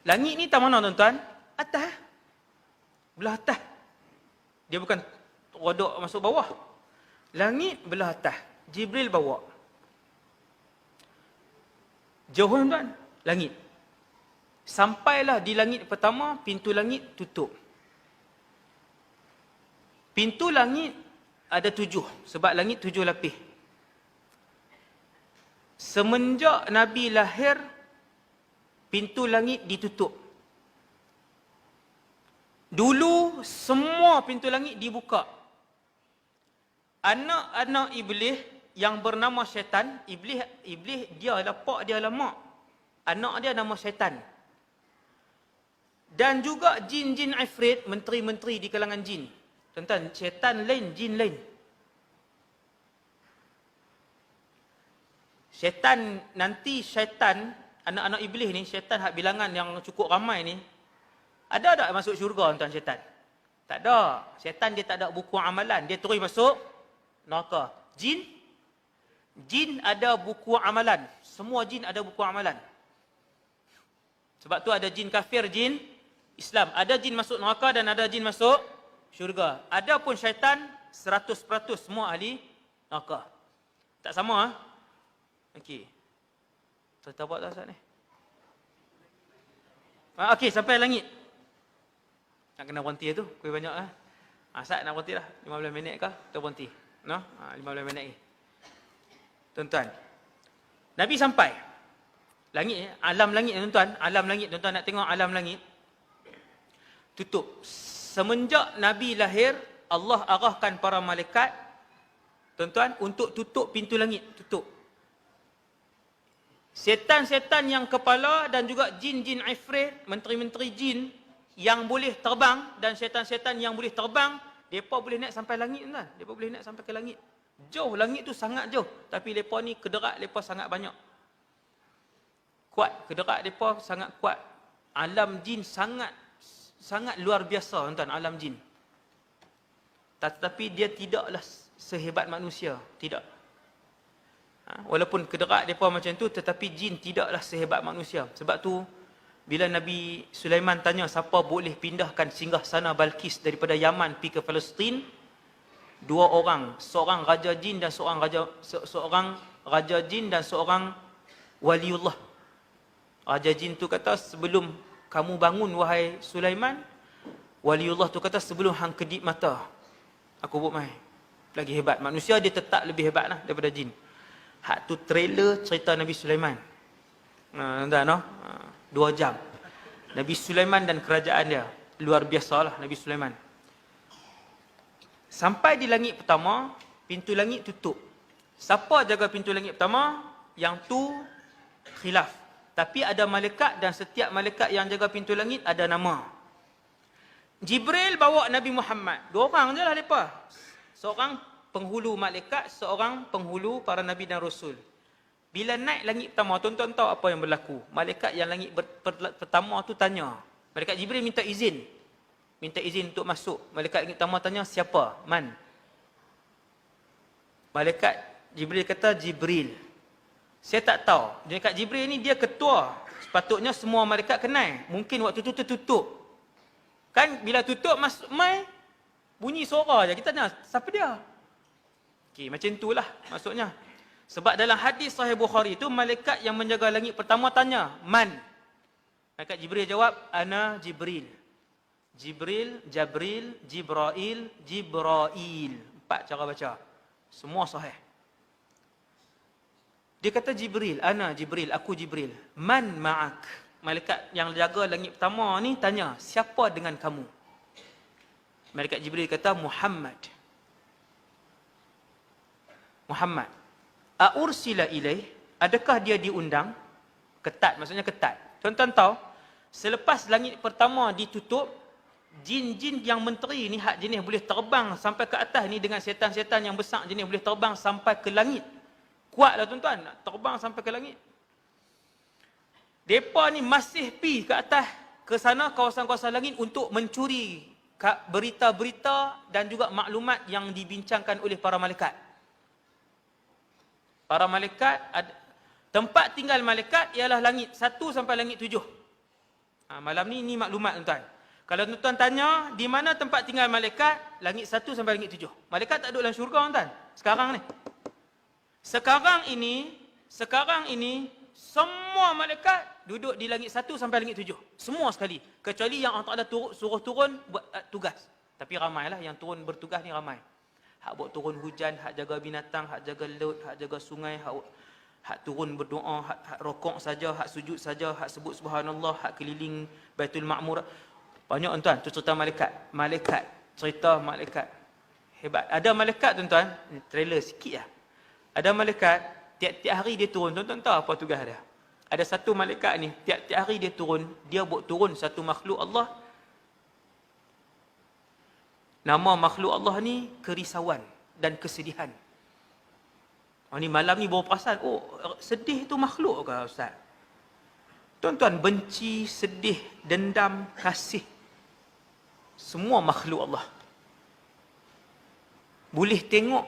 Langit ni tak mana tuan-tuan? Atas. Belah atas. Dia bukan rodok masuk bawah. Langit belah atas. Jibril bawa. Jauh tuan-tuan. Langit. Sampailah di langit pertama, pintu langit tutup. Pintu langit ada 7, sebab langit 7 lapis. Semenjak Nabi lahir, pintu langit ditutup. Dulu semua pintu langit dibuka. Anak-anak iblis yang bernama syaitan, iblis dia adalah pak dia adalah mak. Anak dia nama syaitan. Dan juga jin-jin ifrit, menteri-menteri di kalangan jin. Tuan-tuan, syaitan lain, jin lain. Syaitan, anak-anak iblis ni, syaitan hak bilangan yang cukup ramai ni, ada tak masuk syurga tuan syaitan? Tak ada. Syaitan dia tak ada buku amalan, dia terus masuk neraka. Jin ada buku amalan. Semua jin ada buku amalan. Sebab tu ada jin kafir, jin Islam. Ada jin masuk neraka dan ada jin masuk syurga. Ada pun syaitan 100% semua ahli neraka. Tak sama okey. Cerita buat tak Ustaz ni? Okey, sampai langit. Nak kena berhenti tu, kuih banyak lah. Ustaz nak berhenti lah, 15 minit kah? Kita berhenti. No? 15 minit lagi. Tuan-tuan, Nabi sampai. Langit, alam langit tuan-tuan. Alam langit, tuan-tuan nak tengok alam langit. Tutup. Semenjak Nabi lahir, Allah arahkan para malaikat, tuan-tuan, untuk tutup pintu langit. Tutup. Setan-setan yang kepala dan juga jin-jin ifrit, menteri-menteri jin yang boleh terbang dan setan-setan yang boleh terbang, mereka boleh naik sampai langit tuan. Mereka boleh naik sampai ke langit. Jauh, langit tu sangat jauh. Tapi mereka ni kederat mereka sangat banyak. Kuat, kederat mereka sangat kuat. Alam jin sangat luar biasa tuan-tuan, alam jin. Tetapi dia tidaklah sehebat manusia. Tidak. Walaupun kederat mereka macam tu, tetapi jin tidaklah sehebat manusia. Sebab tu, bila Nabi Sulaiman tanya siapa boleh pindahkan singgahsana Balkis daripada Yaman pergi ke Palestin, 2 orang, seorang raja jin dan seorang raja jin dan seorang waliullah. Raja jin tu kata, sebelum kamu bangun wahai Sulaiman, waliullah tu kata, sebelum hang kedip mata, aku buat mai. Lagi hebat. Manusia dia tetap lebih hebat lah daripada jin. Hak tu trailer cerita Nabi Sulaiman. Tuan-tuan, 2 jam. Nabi Sulaiman dan kerajaan dia. Luar biasalah Nabi Sulaiman. Sampai di langit pertama, pintu langit tutup. Siapa jaga pintu langit pertama? Yang tu khilaf. Tapi ada malaikat dan setiap malaikat yang jaga pintu langit ada nama. Jibril bawa Nabi Muhammad. 2 orang je lah mereka. Seorang penghulu malaikat, seorang penghulu para Nabi dan Rasul. Bila naik langit pertama, tuan-tuan tahu apa yang berlaku. Malaikat yang langit pertama tu tanya. Malaikat Jibril minta izin. Minta izin untuk masuk. Malaikat langit pertama tanya, siapa? Man? Malaikat Jibril kata, Jibril. Saya tak tahu. Malaikat Jibril ni dia ketua. Sepatutnya semua malaikat kenal. Mungkin waktu tu tertutup. Kan bila tutup masuk mai, bunyi suara je. Kita tanya, siapa dia? Okey, macam itulah maksudnya. Sebab dalam hadis Sahih Bukhari itu, malaikat yang menjaga langit pertama tanya, man? Malaikat Jibril jawab, ana Jibril. Jibril, Jabril, Jibrail, Jibrail. 4 cara baca. Semua sahih. Dia kata Jibril, ana Jibril, aku Jibril. Man ma'ak? Malaikat yang jaga langit pertama ni tanya, siapa dengan kamu? Malaikat Jibril kata, Muhammad. Muhammad. A'ursila ilaih? Adakah dia diundang? Ketat, maksudnya ketat. Tuan-tuan tahu, selepas langit pertama ditutup, jin-jin yang menteri ni hak jenis boleh terbang sampai ke atas ni dengan setan-setan yang besar jenis boleh terbang sampai ke langit. Kuatlah tuan-tuan, nak terbang sampai ke langit. Depa ni masih pi ke atas, ke sana kawasan-kawasan langit untuk mencuri berita-berita dan juga maklumat yang dibincangkan oleh para malaikat. Para malaikat, tempat tinggal malaikat ialah langit 1 sampai langit 7. Malam ni maklumat tuan-tuan. Kalau tuan-tuan tanya, di mana tempat tinggal malaikat? Langit 1 sampai langit 7. Malaikat tak duduk dalam syurga tuan-tuan. Sekarang ni. Sekarang ini, semua malaikat duduk di langit 1 sampai langit 7. Semua sekali. Kecuali yang Allah Ta'ala suruh turun buat tugas. Tapi ramailah yang turun bertugas ni ramai. Hak buat turun hujan, hak jaga binatang, hak jaga laut, hak jaga sungai, hak turun berdoa, hak rokok saja, hak sujud saja, hak sebut subhanallah, hak keliling Baitul Ma'mur. Banyak tuan-tuan, tu cerita malaikat. Malaikat, cerita malaikat. Hebat. Ada malaikat tuan-tuan, trailer sikit lah. Ada malaikat, tiap-tiap hari dia turun. Tuan-tuan tahu apa tugas dia? Ada satu malaikat ni, tiap-tiap hari dia turun, dia buat turun satu makhluk Allah. Nama makhluk Allah ni kerisauan dan kesedihan. Ni malam ni baru perasan, sedih tu makhluk ke Ustaz? Tuan-tuan, benci, sedih, dendam, kasih, semua makhluk Allah. Boleh tengok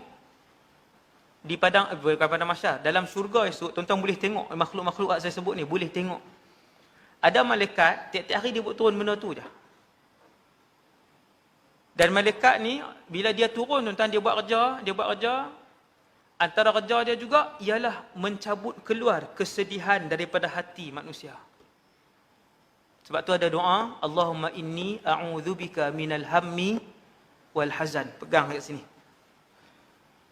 di padang mahsyar, dalam syurga esok, tuan-tuan boleh tengok makhluk-makhluk yang saya sebut ni, boleh tengok. Ada malaikat, tiap-tiap hari dia buat turun benda tu je. Dan malaikat ni, bila dia turun, tuan-tuan, dia buat kerja. Antara kerja dia juga, ialah mencabut keluar kesedihan daripada hati manusia. Sebab tu ada doa, Allahumma inni a'udzubika minal hammi wal hazan. Pegang kat sini.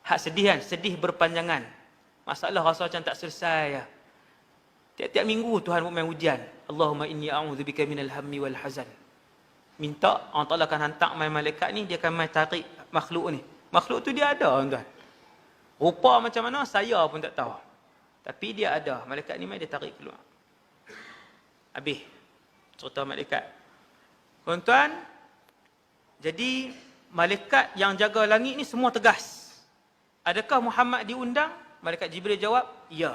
Hak sedih kan? Sedih berpanjangan. Masalah rasa macam tak selesai. Tiap-tiap minggu Tuhan buat main ujian. Allahumma inni a'udzubika minal hammi wal hazan. Minta, Allah Ta'ala akan hantar main malaikat ni, dia akan main tarik makhluk ni. Makhluk tu dia ada, tuan-tuan. Rupa macam mana, saya pun tak tahu. Tapi dia ada. Malaikat ni main, dia tarik keluar. Habis. Cerita malaikat. Tuan-tuan, jadi malaikat yang jaga langit ni semua tegas. Adakah Muhammad diundang? Malaikat Jibril jawab, ya.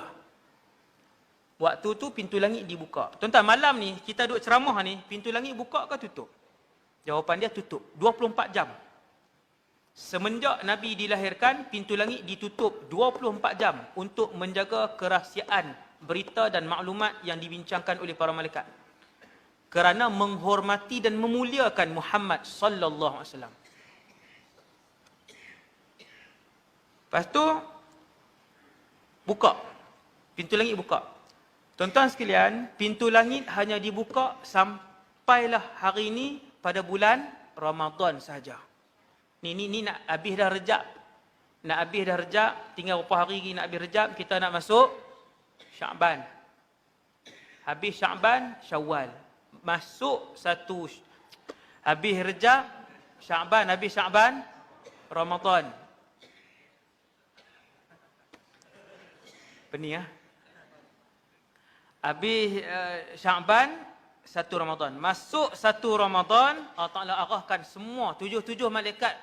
Waktu tu pintu langit dibuka. Tuan-tuan, malam ni, kita duduk ceramah ni, pintu langit buka ke tutup? Jawapan dia tutup. 24 jam. Semenjak Nabi dilahirkan, pintu langit ditutup 24 jam untuk menjaga kerahsiaan berita dan maklumat yang dibincangkan oleh para malaikat. Kerana menghormati dan memuliakan Muhammad sallallahu alaihi wasallam. Lepas tu buka. Pintu langit buka. Tuan-tuan sekalian, pintu langit hanya dibuka sampailah hari ini pada bulan Ramadan saja. Ni nak habis dah Rejab. Nak habis dah Rejab, tinggal berapa hari lagi nak habis Rejab, kita nak masuk Syaban. Habis Syaban, Syawal. Masuk satu habis Rejab, Syaban, habis Syaban, Ramadan. Apa ni ya? Habis Syaban, satu Ramadan. Masuk satu Ramadan, Allah Ta'ala arahkan semua, 7 malaikat.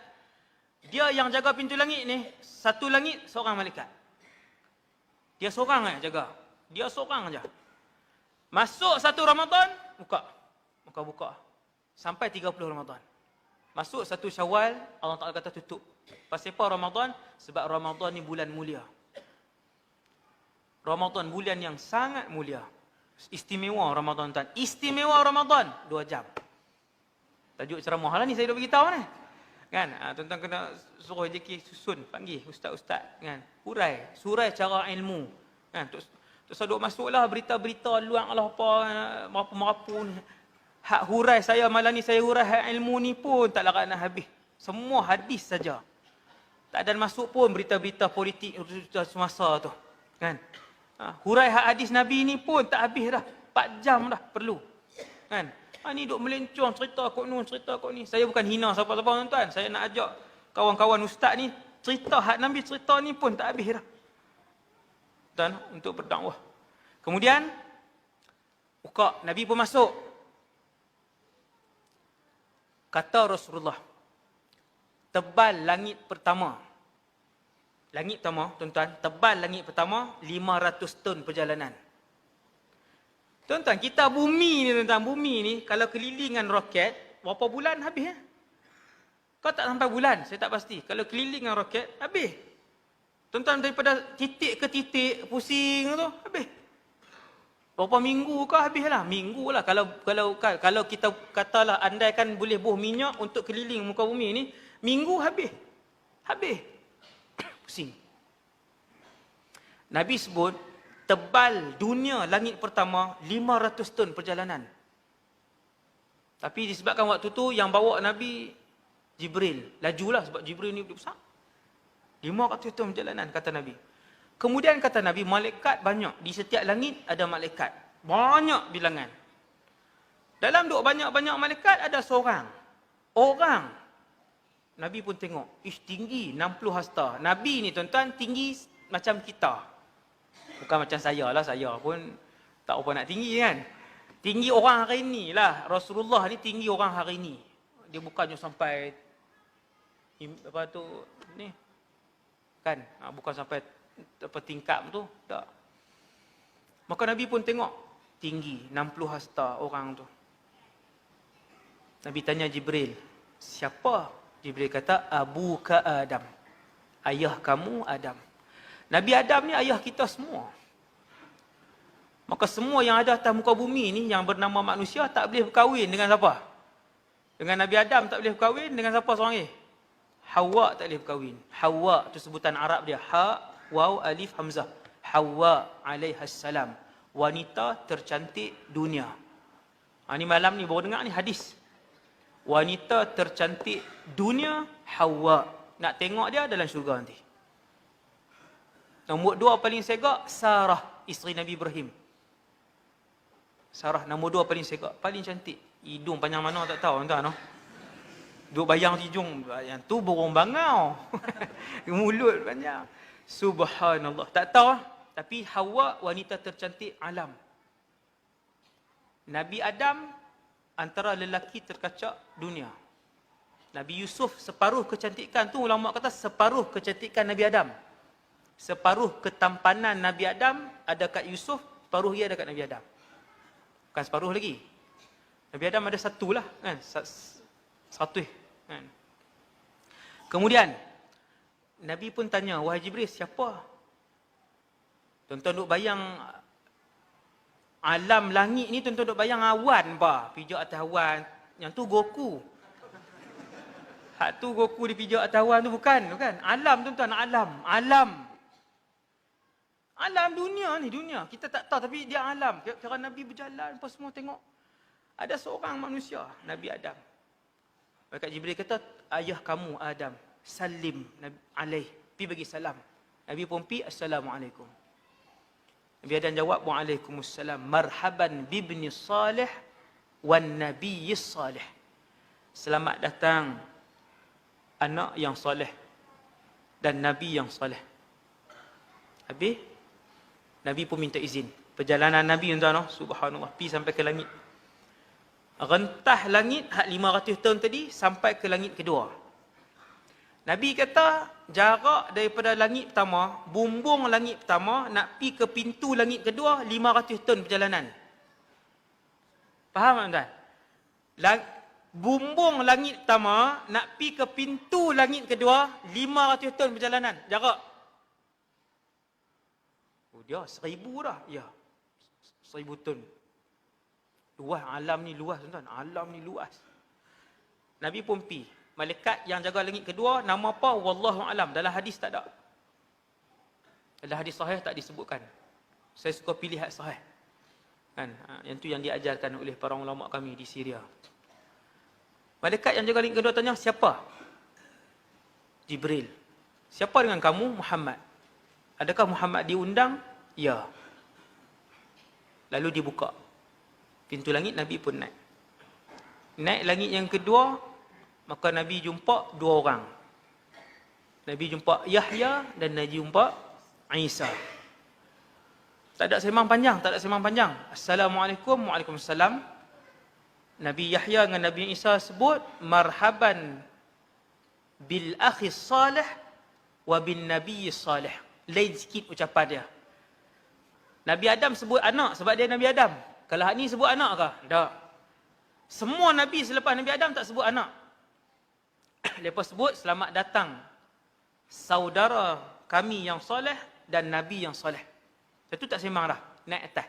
Dia yang jaga pintu langit ni, satu langit, seorang malaikat. Dia seorang yang jaga. Dia seorang aja. Masuk satu Ramadan, buka. Sampai 30 Ramadan. Masuk satu Syawal, Allah Ta'ala kata tutup. Pasal apa Ramadan? Sebab Ramadan ni bulan mulia. Ramadan bulan yang sangat mulia. Istimewa Ramadan tuan. Istimewa Ramadan 2 jam. Tajuk ceramah lah ni saya dah beritahu ni. Kan? Tuan-tuan kena suruh JK susun, panggil ustaz-ustaz kan. Surai cara ilmu. Kan? Terus duk masuklah berita-berita luang Allah apa merapu-merapu ni. Hak hurai saya malam ni saya hurai hak ilmu ni pun tak larat nak habis. Semua hadis saja. Tak ada masuk pun berita-berita politik semasa tu. Kan? Hurai hak hadis Nabi ni pun tak habis dah. 4 jam dah perlu. Kan? Ni duk melencong cerita kok nun, cerita kok ni. Saya bukan hina siapa-siapa tuan-tuan. Saya nak ajak kawan-kawan ustaz ni cerita hak Nabi cerita ni pun tak habis dah. Dan untuk berdakwah. Kemudian buka, Nabi pun masuk. Kata Rasulullah, tebal langit pertama. Langit pertama, tuan-tuan, tebal langit pertama 500 ton perjalanan. Tuan-tuan, kita bumi ni tuan-tuan, bumi ni kalau kelilingan roket, berapa bulan habis ya? Kau tak sampai bulan, saya tak pasti. Kalau kelilingan roket, habis. Tuan-tuan, daripada titik ke titik, pusing tu, habis. Berapa minggu kau habis lah? Minggu lah. Kalau kita katalah andaikan boleh buh minyak untuk keliling muka bumi ni, minggu habis. Habis. Pusing. Nabi sebut, tebal dunia langit pertama 500 ton perjalanan. Tapi disebabkan waktu tu yang bawa Nabi Jibril. Lajulah sebab Jibril ni besar. 500 ton perjalanan kata Nabi. Kemudian kata Nabi, malaikat banyak. Di setiap langit ada malaikat. Banyak bilangan. Dalam duk banyak-banyak malaikat ada seorang. Orang. Nabi pun tengok. Tinggi 60 hasta. Nabi ni tuan-tuan tinggi macam kita. Bukan macam saya lah, saya pun tak apa nak tinggi kan. Tinggi orang hari ni lah. Rasulullah ni tinggi orang hari ni. Dia bukannya sampai apa tu ni. Kan? Bukan sampai apa tingkap tu. Tak. Maka Nabi pun tengok. Tinggi 60 hasta orang tu. Nabi tanya Jibril. Siapa? Jibril kata, Abuka Adam. Ayah kamu Adam. Nabi Adam ni ayah kita semua. Maka semua yang ada atas muka bumi ni yang bernama manusia tak boleh berkahwin dengan siapa? Dengan Nabi Adam tak boleh berkahwin dengan siapa seorang ni? Hawa tak boleh berkahwin. Hawa tu sebutan Arab dia. Ha, waw, alif, hamzah. Hawa alaihassalam. Wanita tercantik dunia. Ni malam ni baru dengar ni hadis. Wanita tercantik dunia Hawa. Nak tengok dia dalam syurga nanti. Nombor 2 paling segak, Sarah, isteri Nabi Ibrahim. Sarah, nombor 2 paling segak, paling cantik. Hidung panjang mana tak tahu tuan-tuan. Duk bayang hidung, yang tu burung bangau. Mulut panjang. Subhanallah. Tak tahu tapi Hawa wanita tercantik alam. Nabi Adam antara lelaki terkacak dunia. Nabi Yusuf separuh kecantikan tu, ulama kata separuh kecantikan Nabi Adam. Separuh ketampanan Nabi Adam ada kat Yusuf, separuh dia ada kat Nabi Adam. Bukan separuh lagi. Nabi Adam ada satu lah kan. Satu kan. Kemudian Nabi pun tanya, wahai Jibril, siapa? Tuan-tuan duk bayang alam langit ni, tuan-tuan duk bayang awan apa? Pijak atas awan. Yang tu Goku. Hak tu Goku dipijak atas awan tu bukan. Alam tuan-tuan, alam. Alam dunia ni, dunia. Kita tak tahu tapi dia alam. Kira Nabi berjalan, apa semua tengok. Ada seorang manusia, Nabi Adam. Malaikat Jibril kata, ayah kamu Adam, salim alaih. Pi bagi salam. Nabi pun pi, assalamualaikum. Nabi Adam jawab, waalaikumsalam. Marhaban bibni salih wan nabiyyis salih. Selamat datang anak yang soleh dan nabi yang soleh. Habis Nabi pun minta izin. Perjalanan Nabi tuan-tuan, subhanallah, pi sampai ke langit. Rentah langit hak 500 tahun tadi sampai ke langit kedua. Nabi kata jarak daripada langit pertama, bumbung langit pertama nak pi ke pintu langit kedua 500 tahun perjalanan. Faham tak tuan? Bumbung langit pertama nak pi ke pintu langit kedua 500 tahun perjalanan jarak. Oh dia 1000 dah. Ya. 1000 tahun. Luas alam ni, luas tuan-tuan. Alam ni luas. Nabi pun pi. Malaikat yang jaga langit kedua nama apa? Wallahu alam. Dalam hadis tak ada. Dalam hadis sahih tak disebutkan. Saya suka pilih hadis sahih. Kan? Yang tu yang diajarkan oleh para ulama kami di Syria. Malaikat yang jaga langit kedua tanya, siapa? Jibril. Siapa dengan kamu? Muhammad. Adakah Muhammad diundang? Ya. Lalu dibuka pintu langit, Nabi pun naik. Naik langit yang kedua, maka Nabi jumpa dua orang. Nabi jumpa Yahya dan Nabi jumpa Isa. Tak ada sembang panjang. Assalamualaikum, waalaikumsalam. Nabi Yahya dengan Nabi Isa sebut, marhaban bil akhi salih wa bin nabiy salih. Lain sikit ucapan dia. Nabi Adam sebut anak sebab dia Nabi Adam. Kalau hak ni sebut anak kah? Tak. Semua Nabi selepas Nabi Adam tak sebut anak. Lepas sebut, selamat datang saudara kami yang soleh dan Nabi yang soleh. Itu tak sembang dah. Naik atas.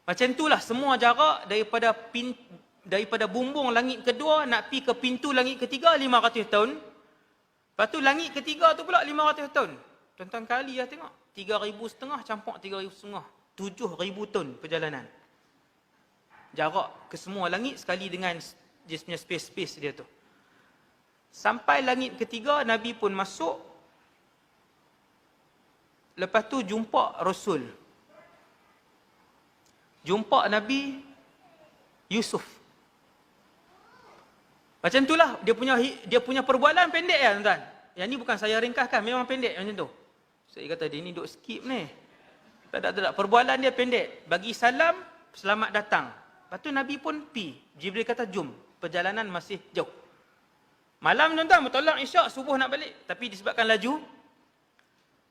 Macam itulah semua jarak daripada bumbung langit kedua nak pergi ke pintu langit ketiga 500 tahun. Lepas tu langit ketiga tu pula 500 tahun. Tuan-tuan kali lah tengok. 3,500 campur 3,500. 7,000 tahun perjalanan. Jarak ke semua langit sekali dengan dia punya space dia tu. Sampai langit ketiga, Nabi pun masuk. Lepas tu jumpa Rasul. Jumpa Nabi Yusuf. Macam itulah dia punya perbualan pendek ya tuan-tuan. Yang ni bukan saya ringkaskan, memang pendek macam tu. Saya kata dia ni duk skip ni. Tak ada. Perbualan dia pendek. Bagi salam, selamat datang. Lepas tu Nabi pun pi. Jibril kata, jom. Perjalanan masih jauh. Malam tuan-tuan, bertolak isyak, subuh nak balik. Tapi disebabkan laju,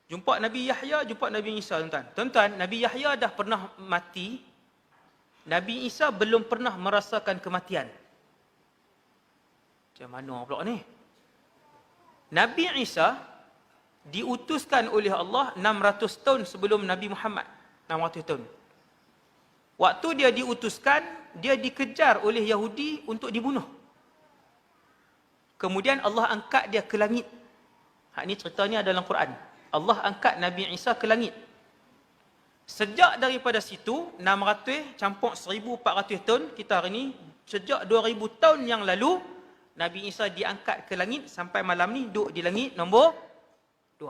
jumpa Nabi Yahya, jumpa Nabi Isa tuan-tuan. Tuan-tuan, Nabi Yahya dah pernah mati. Nabi Isa belum pernah merasakan kematian. Macam mana pula ni? Nabi Isa diutuskan oleh Allah 600 tahun sebelum Nabi Muhammad. 600 tahun. Waktu dia diutuskan, dia dikejar oleh Yahudi untuk dibunuh. Kemudian Allah angkat dia ke langit. Hak ni ceritanya dalam Quran. Allah angkat Nabi Isa ke langit. Sejak daripada situ, 600 campur 1,400 tahun, kita hari ni, sejak 2,000 tahun yang lalu, Nabi Isa diangkat ke langit sampai malam ni duduk di langit nombor 2.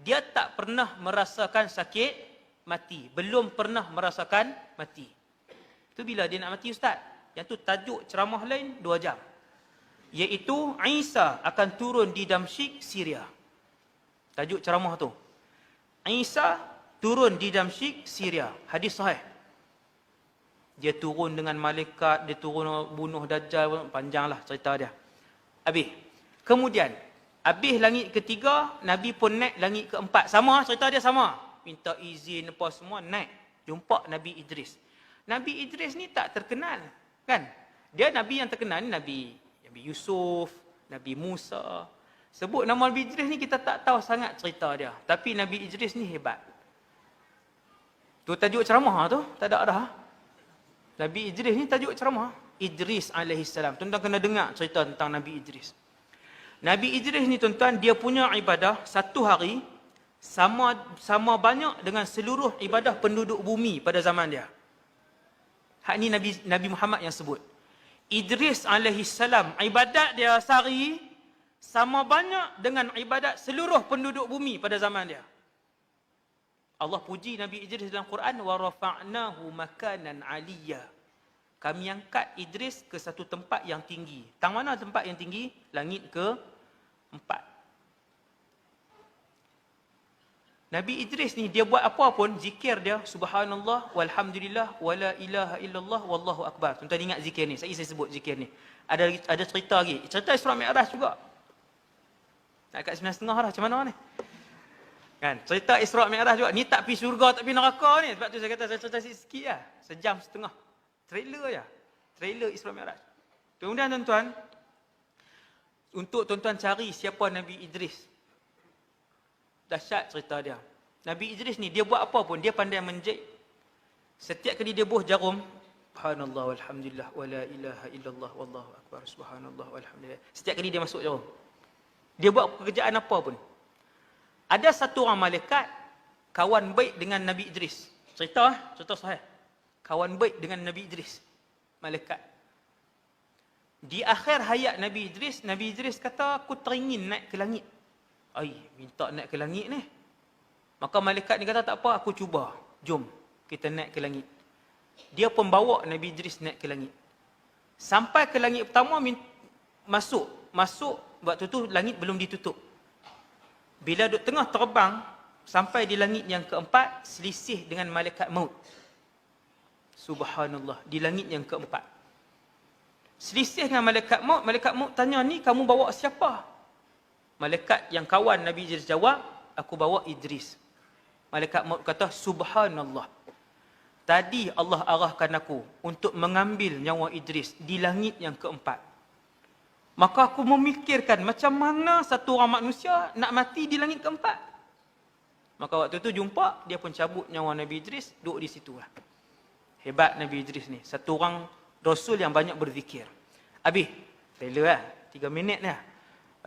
Dia tak pernah merasakan sakit mati. Belum pernah merasakan mati. Itu bila dia nak mati ustaz? Yang tu tajuk ceramah lain 2 jam. Iaitu Isa akan turun di Damsyik, Syria. Tajuk ceramah tu. Isa turun di Damsyik, Syria. Hadis sahih. Dia turun dengan malaikat, dia turun bunuh Dajjal, panjanglah cerita dia. Habis. Kemudian habis langit ketiga, Nabi pun naik langit keempat. Sama, cerita dia sama. Minta izin apa semua, naik. Jumpa Nabi Idris. Nabi Idris ni tak terkenal. Kan? Dia Nabi yang terkenal ni Nabi Yusuf, Nabi Musa. Sebut nama Nabi Idris ni kita tak tahu sangat cerita dia. Tapi Nabi Idris ni hebat. Tu tajuk ceramah tu, tak ada dah. Nabi Idris ni tajuk ceramah. Idris alaihissalam. Tuan-tuan kena dengar cerita tentang Nabi Idris. Nabi Idris ni tuan-tuan, dia punya ibadah satu hari sama banyak dengan seluruh ibadah penduduk bumi pada zaman dia. Hak ni Nabi Muhammad yang sebut. Idris alaihi salam, ibadat dia sehari sama banyak dengan ibadat seluruh penduduk bumi pada zaman dia. Allah puji Nabi Idris dalam Quran, wa rafa'nahu makanan 'aliyya. Kami angkat Idris ke satu tempat yang tinggi. Tang mana tempat yang tinggi? Langit ke-4. Nabi Idris ni dia buat apa pun, zikir dia subhanallah walhamdulillah wala ilaha illallah wallahu akbar. Tuan-tuan ingat zikir ni? Saya sebut zikir ni. Ada cerita lagi. Cerita Isra Mi'raj juga. Nak kat 9.30 dah, macam mana ni? Kan? Cerita Isra Mi'raj juga. Ni tak pergi syurga, tak pergi neraka ni. Sebab tu saya kata saya cerita sikit lah. 1.5 jam. Trailer je. Trailer Isra Mi'raj. Kemudian tuan-tuan, untuk tuan-tuan cari siapa Nabi Idris. Dahsyat cerita dia. Nabi Idris ni, dia buat apa pun, dia pandai menjahit. Setiap kali dia buh jarum, subhanallah walhamdulillah wala ilaha illallah wallahu akbar, subhanallah walhamdulillah. Setiap kali dia masuk jarum, dia buat pekerjaan apa pun. Ada satu orang malaikat kawan baik dengan Nabi Idris. Cerita sahih. Kawan baik dengan Nabi Idris. Malaikat. Di akhir hayat Nabi Idris kata, aku teringin naik ke langit. Minta naik ke langit ni. Maka malaikat ni kata, tak apa, aku cuba. Jom, kita naik ke langit. Dia pun bawa Nabi Idris naik ke langit. Sampai ke langit pertama, masuk. Waktu tu langit belum ditutup. Bila duduk tengah terbang, sampai di langit yang keempat, selisih dengan malaikat maut. Subhanallah, di langit yang keempat. Selisih dengan malaikat maut tanya, ni kamu bawa siapa? Malaikat yang kawan Nabi Idris jawab, aku bawa Idris. Malaikat maut kata, subhanallah. Tadi Allah arahkan aku untuk mengambil nyawa Idris di langit yang keempat. Maka aku memikirkan macam mana satu orang manusia nak mati di langit keempat. Maka waktu tu jumpa, dia pun cabut nyawa Nabi Idris, duduk di situ lah. Hebat Nabi Idris ni. Satu orang Rasul yang banyak berzikir. Habis. Rela lah. 3 minit lah.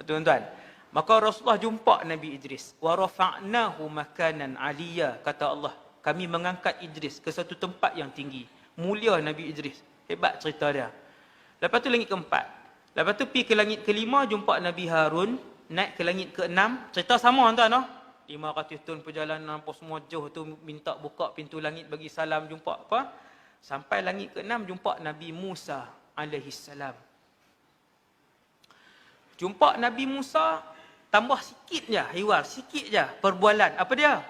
Tuan-tuan. Maka Rasulullah jumpa Nabi Idris. Wa rafa'nahu makanan 'aliyya. Kata Allah, kami mengangkat Idris ke satu tempat yang tinggi. Mulia Nabi Idris. Hebat cerita dia. Lepas tu langit keempat. Lepas tu pergi ke langit kelima, jumpa Nabi Harun. Naik ke langit keenam. Cerita sama tuan-tuan. 500 tahun perjalanan, apa semua jauh tu minta buka pintu langit bagi salam, jumpa apa? Sampai langit keenam, jumpa Nabi Musa alaihissalam. Jumpa Nabi Musa, tambah sikit je, hiwar, sikit je perbualan. Apa dia?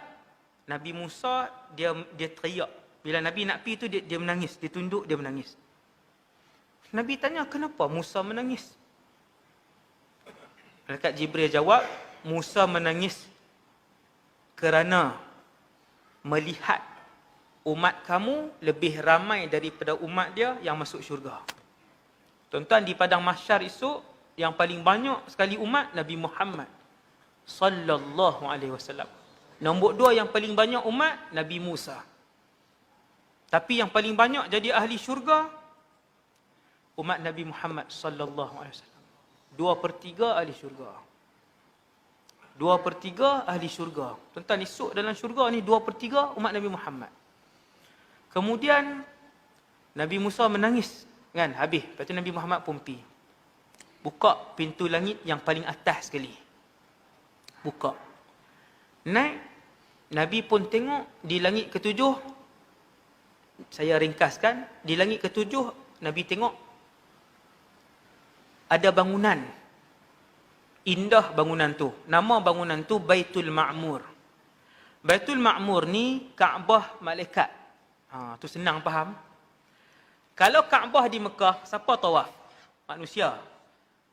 Nabi Musa, dia teriak. Bila Nabi nak pergi tu, dia menangis. Dia tunduk, dia menangis. Nabi tanya, kenapa Musa menangis? Malaikat Jibril jawab, Musa menangis kerana melihat umat kamu lebih ramai daripada umat dia yang masuk syurga. Tuan-tuan, di padang mahsyar esok, yang paling banyak sekali umat Nabi Muhammad sallallahu alaihi wasallam. Nombor 2 yang paling banyak umat Nabi Musa. Tapi yang paling banyak jadi ahli syurga umat Nabi Muhammad sallallahu alaihi wasallam. 2/3 ahli syurga. 2/3 ahli syurga. Tuan-tuan, esok dalam syurga ni 2/3 umat Nabi Muhammad. Kemudian Nabi Musa menangis, kan? Habis. Lepas tu Nabi Muhammad pun pergi. Buka pintu langit yang paling atas sekali. Buka. Naik. Nabi pun tengok di langit ke-7. Saya ringkaskan. Di langit ke-7, Nabi tengok ada bangunan. Indah bangunan tu. Nama bangunan tu Baitul Ma'mur. Baitul Ma'mur ni Kaabah malaikat. Tu senang faham. Kalau Kaabah di Mekah, siapa tawaf? Manusia.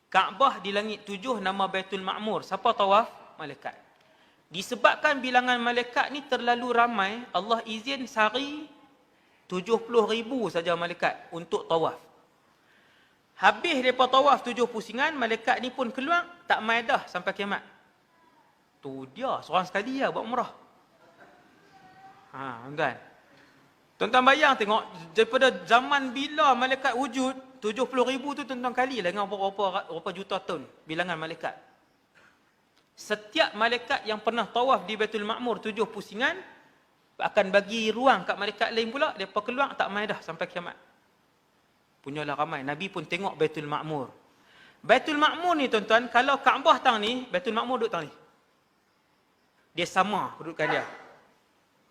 Kaabah di langit 7 nama Baitul Ma'mur. Siapa tawaf? Malaikat. Disebabkan bilangan malaikat ni terlalu ramai, Allah izin sehari 70,000 saja malaikat untuk tawaf. Habis mereka tawaf 7 pusingan, malaikat ni pun keluar, tak mai dah sampai kiamat. Tu dia, seorang sekali lah buat umrah. Tuan-tuan. Tuan-tuan bayang tengok, daripada zaman bila malaikat wujud, 70,000 tu tuan-tuan kali lah dengan berapa juta tahun bilangan malaikat. Setiap malaikat yang pernah tawaf di Baitul Ma'mur 7 pusingan akan bagi ruang kat malaikat lain pula, depa keluar tak mai dah sampai kiamat. Punyalah ramai. Nabi pun tengok Baitul Ma'mur. Baitul Ma'mur ni tuan-tuan, kalau Kaabah tang ni, Baitul Ma'mur duduk tang ni. Dia sama kedudukan dia.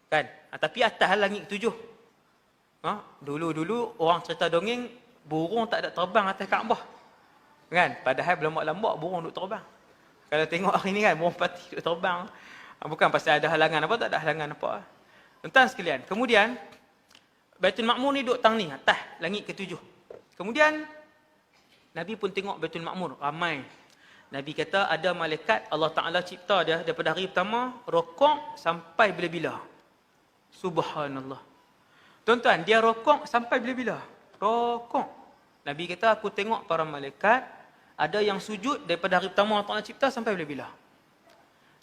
Kan? Tapi atas langit ketujuh. Dulu-dulu orang cerita dongeng, burung tak ada terbang atas Kaabah. Kan? Padahal berlambak-lambak burung duduk terbang. Kalau tengok hari ni kan, burung pati duduk terbang. Bukan pasal ada halangan apa, tak ada halangan apa. Tuan-tuan sekalian, kemudian Baitul Ma'mur ni duduk tang ni, atas langit ketujuh. Kemudian Nabi pun tengok Baitul Ma'mur, ramai. Nabi kata ada malaikat Allah Ta'ala cipta dia daripada hari pertama, rokok sampai bila-bila. Subhanallah. Tuan-tuan, dia rokok sampai bila-bila? Rokok. Nabi kata, aku tengok para malaikat, ada yang sujud daripada hari pertama Allah Ta'ala cipta sampai bila-bila.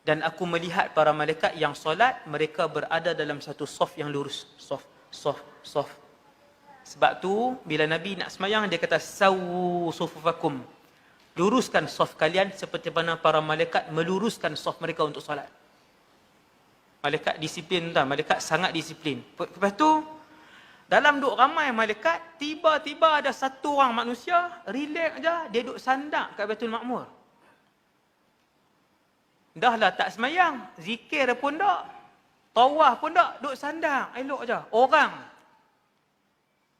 Dan aku melihat para malaikat yang solat, mereka berada dalam satu saf yang lurus. Saf. Sebab tu, bila Nabi nak semayang, dia kata, sawu sufufakum. Luruskan saf kalian seperti mana para malaikat meluruskan saf mereka untuk solat. Malaikat disiplin, tuan. Malaikat sangat disiplin. Lepas tu, dalam duk ramai malaikat, tiba-tiba ada satu orang manusia, relax aja, dia duk sandak kat Baitul Ma'mur. Dah lah tak semayang, zikir pun tak, tawaf pun tak, duk sandak, elok aja. Orang.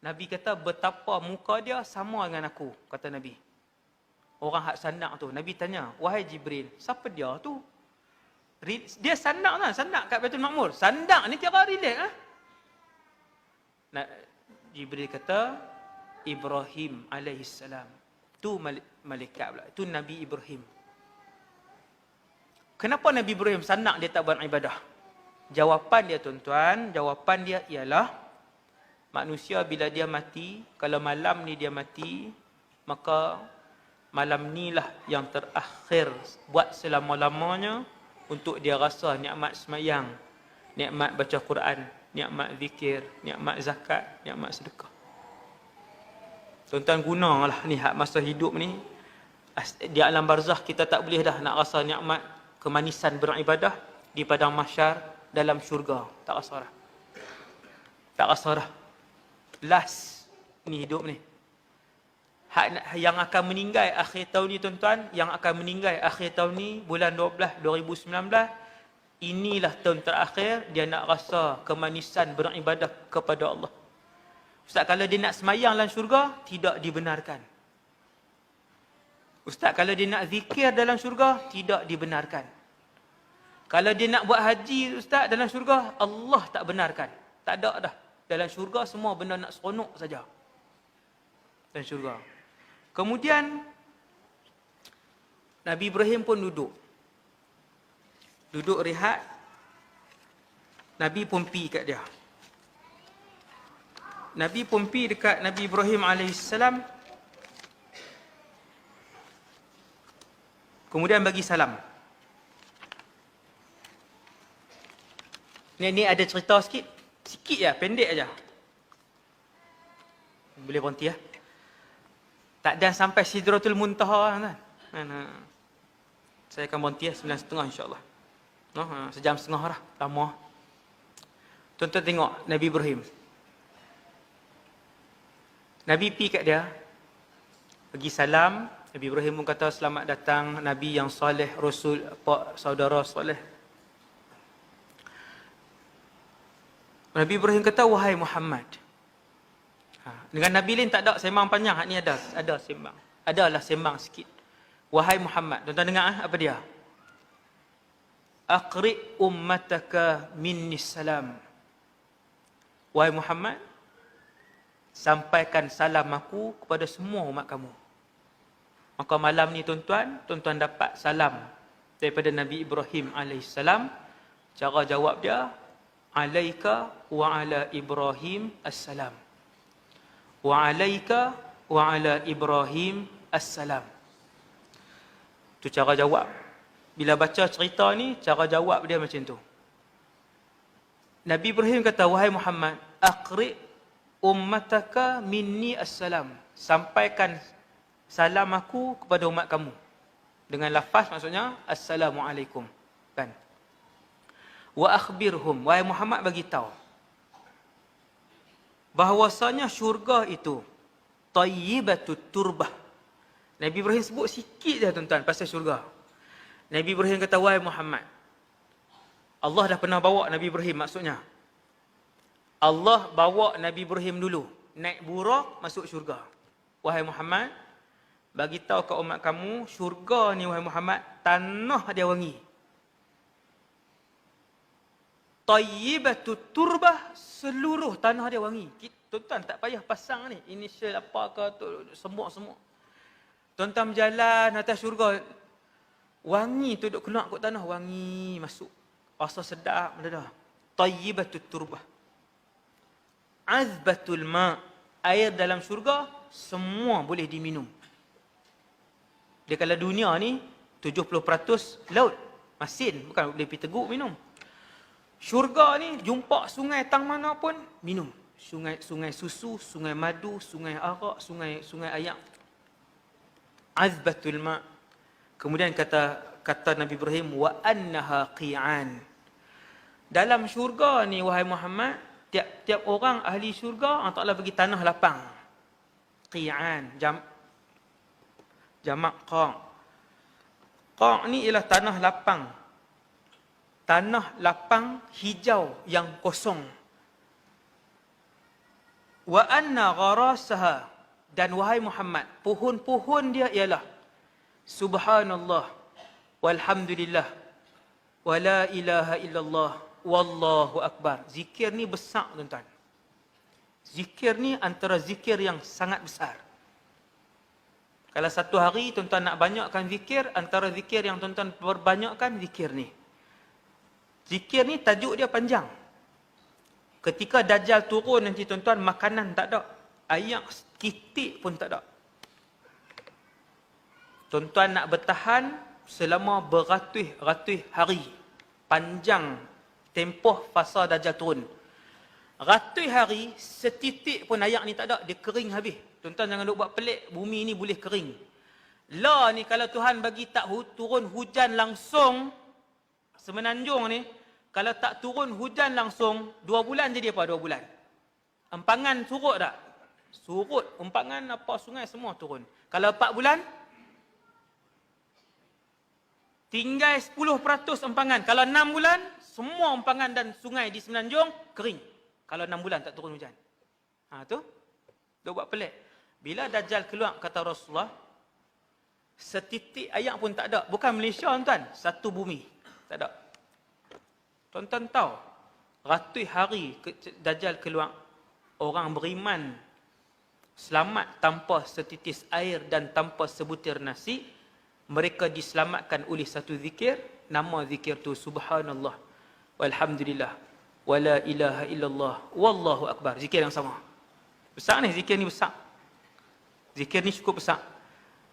Nabi kata betapa muka dia sama dengan aku, kata Nabi. Orang hak sandak tu. Nabi tanya, wahai Jibril, siapa dia tu? Dia sandak kan? Sandak kat Baitul Ma'mur. Sandak ni kira relax ah. Jibril kata, Ibrahim alaihissalam. Tu malaikat pula. Tu Nabi Ibrahim. Kenapa Nabi Ibrahim sandak dia tak buat ibadah? Jawapan dia tuan-tuan, jawapan dia ialah, manusia bila dia mati, kalau malam ni dia mati, maka malam ni lah yang terakhir buat selama-lamanya untuk dia rasa nikmat semayang, nikmat baca Quran, nikmat zikir, nikmat zakat, nikmat sedekah. Tuan-tuan gunalah ni hak masa hidup ni. Di alam barzakh kita tak boleh dah nak rasa nikmat kemanisan beribadah di padang mahsyar dalam syurga. Tak rasa dah. Tak rasa dah. Last ni hidup ni. Yang akan meninggal akhir tahun ni tuan-tuan, yang akan meninggal akhir tahun ni bulan 12 2019, inilah tahun terakhir dia nak rasa kemanisan beribadah kepada Allah. Ustaz, kalau dia nak semayang dalam syurga, tidak dibenarkan. Ustaz, kalau dia nak zikir dalam syurga, tidak dibenarkan. Kalau dia nak buat haji, Ustaz, dalam syurga, Allah tak benarkan. Tak ada dah. Dalam syurga semua benda nak seronok saja. Dalam syurga. Kemudian Nabi Ibrahim pun duduk rehat. Nabi pun pi kat dia. Nabi pun pi dekat Nabi Ibrahim alaihissalam. Kemudian bagi salam. Ni ada cerita sikit je, pendek aja. Boleh berhenti ya. Tak dan sampai Sidratul Muntaha kan. Saya akan berhenti 9.30 insya-Allah. Sejam setengah dah, lama. Tuan-tuan tengok Nabi Ibrahim. Nabi pi kat dia, bagi salam. Nabi Ibrahim pun kata selamat datang Nabi yang soleh, Rasul, saudara soleh. Nabi Ibrahim kata, wahai Muhammad. Dengan Nabi lain tak ada sembang panjang. Hak ni ada sembang. Adalah sembang sikit. Wahai Muhammad. Tuan-tuan dengar apa dia? Aqri ummataka minni salam. Wahai Muhammad, sampaikan salam aku kepada semua umat kamu. Maka malam ni tuan-tuan dapat salam daripada Nabi Ibrahim alaihissalam. Cara jawab dia, alaika wa ala Ibrahim assalam. Wa alaika wa ala Ibrahim assalam. Tu cara jawab. Bila baca cerita ni, cara jawab dia macam tu. Nabi Ibrahim kata, wahai Muhammad, aqri ummataka minni assalam. Sampaikan salam aku kepada umat kamu. Dengan lafaz maksudnya Assalamualaikum. Kan? Wa akhbirhum, wahai Muhammad bagi tahu bahawasanya syurga itu tayyibatut turbah. Nabi Ibrahim sebut sikit je tuan-tuan pasal syurga. Nabi Ibrahim kata, wahai Muhammad, Allah dah pernah bawa Nabi Ibrahim, maksudnya Allah bawa Nabi Ibrahim dulu naik burak masuk syurga. Wahai Muhammad, bagi tahu ke umat kamu, syurga ni wahai Muhammad, tanah dia wangi. Tayyibatut turbah, seluruh tanah dia wangi. Tuan-tuan tak payah pasang ni initial apa ke tu, semua. Tuan-tuan berjalan atas syurga, wangi tu duk keluar kat tanah, wangi masuk. Rasa sedap mendadak. Tayyibatut turbah. Azbatul ma', air dalam syurga semua boleh diminum. Dia kalau dunia ni 70% laut, masin, bukan boleh pergi teguk minum. Syurga ni jumpa sungai tang mana pun minum. Sungai susu, sungai madu, sungai arak, sungai ayak. Azbatul ma'. Kemudian kata Nabi Ibrahim, wa annaha qi'an. Dalam syurga ni wahai Muhammad, tiap orang ahli syurga Allah Taala bagi tanah lapang. Qi'an, jamak qa'. Qa' ni ialah tanah lapang. Tanah lapang hijau yang kosong. Wa anna gharasaha, dan wahai Muhammad, pohon-pohon dia ialah subhanallah walhamdulillah wala ilaha illallah wallahu akbar. Zikir ni besar tuan-tuan. Zikir ni antara zikir yang sangat besar. Kalau satu hari tuan-tuan nak banyakkan zikir, antara zikir yang tuan-tuan perbanyakkan zikir ni. Zikir ni tajuk dia panjang. Ketika Dajjal turun nanti tuan-tuan, makanan tak ada. Ayak kitik pun tak ada. Tuan-tuan nak bertahan selama beratus-ratus hari. Panjang tempoh fasa Dajjal turun. Ratus hari, setitik pun ayak ni tak ada. Dia kering habis. Tuan-tuan jangan duk buat pelik. Bumi ni boleh kering. La ni kalau Tuhan bagi tak turun hujan langsung, Semenanjung ni, kalau tak turun hujan langsung, 2 bulan jadi apa 2 bulan? Empangan surut tak? Surut, empangan apa sungai semua turun. Kalau 4 bulan, tinggal 10% empangan. Kalau 6 bulan, semua empangan dan sungai di Semenanjung kering. Kalau 6 bulan tak turun hujan. Tu, dia buat pelik. Bila Dajjal keluar, kata Rasulullah, setitik ayak pun tak ada. Bukan Malaysia tuan, satu bumi. Tak ada. Tuan-tuan tahu, ratus hari Dajjal keluar, orang beriman selamat tanpa setitis air dan tanpa sebutir nasi, mereka diselamatkan oleh satu zikir. Nama zikir tu subhanallah walhamdulillah wala ilaha illallah wallahu akbar. Zikir yang sama. Besar ni, zikir ni besar. Zikir ni cukup besar.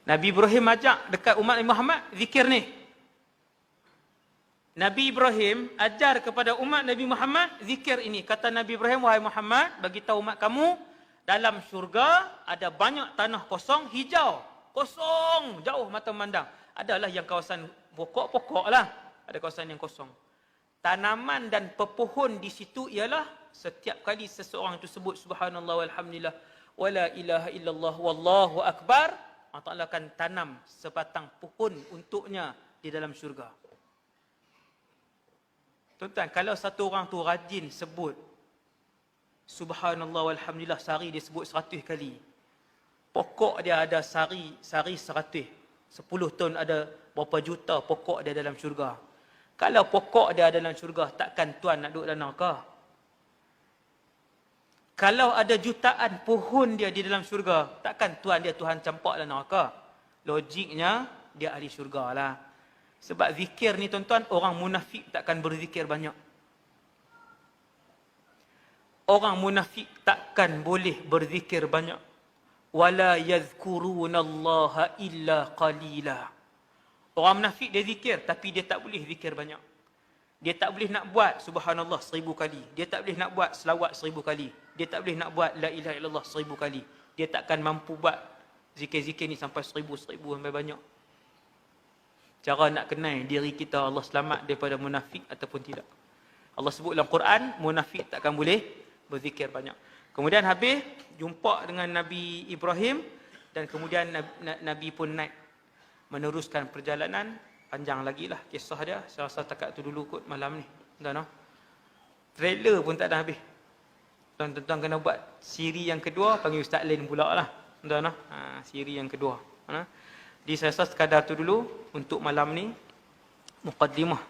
Nabi Ibrahim ajak dekat umat Muhammad zikir ni. Nabi Ibrahim ajar kepada umat Nabi Muhammad zikir ini. Kata Nabi Ibrahim, wahai Muhammad, bagi tahu umat kamu, dalam syurga ada banyak tanah kosong, hijau. Kosong, jauh mata memandang. Adalah yang kawasan pokok-pokok lah. Ada kawasan yang kosong. Tanaman dan pepohon di situ ialah setiap kali seseorang itu sebut subhanallah walhamdulillah wala ilaha illallah wallahu akbar, Allah Ta'ala akan tanam sebatang pohon untuknya di dalam syurga. Tuan-tuan, kalau satu orang tu rajin sebut subhanallah walhamdulillah, sehari dia sebut 100 kali. Pokok dia ada sehari 100. 10 tahun ada berapa juta pokok dia dalam syurga. Kalau pokok dia dalam syurga, takkan tuan nak duduk dalam neraka? Kalau ada jutaan pohon dia di dalam syurga, takkan tuan dia Tuhan campak dalam neraka? Logiknya dia ahli syurga lah. Sebab zikir ni tuan-tuan, orang munafik takkan berzikir banyak. Orang munafik takkan boleh berzikir banyak. Wala yazkurunallaha illa qalila. Orang munafik dia zikir, tapi dia tak boleh zikir banyak. Dia tak boleh nak buat subhanallah 1000 kali. Dia tak boleh nak buat selawat 1000 kali. Dia tak boleh nak buat la ilaha illallah 1000 kali. Dia takkan mampu buat zikir-zikir ni sampai 1000 sampai banyak. cara nak kenal diri kita Allah selamat daripada munafik ataupun tidak. Allah sebut dalam Quran, munafik takkan boleh berzikir banyak. Kemudian habis jumpa dengan Nabi Ibrahim dan kemudian Nabi pun naik meneruskan perjalanan. Panjang lagi lah kisah dia. Saya rasa takat tu dulu kot malam ni. Tuan-tuan. Trailer pun tak ada habis. Tuan-tuan kena buat siri yang kedua, panggil Ustaz Lin pula lah. Tuan-tuan. Siri yang kedua. Jadi saya rasa sekadar tu dulu untuk malam ni. Muqaddimah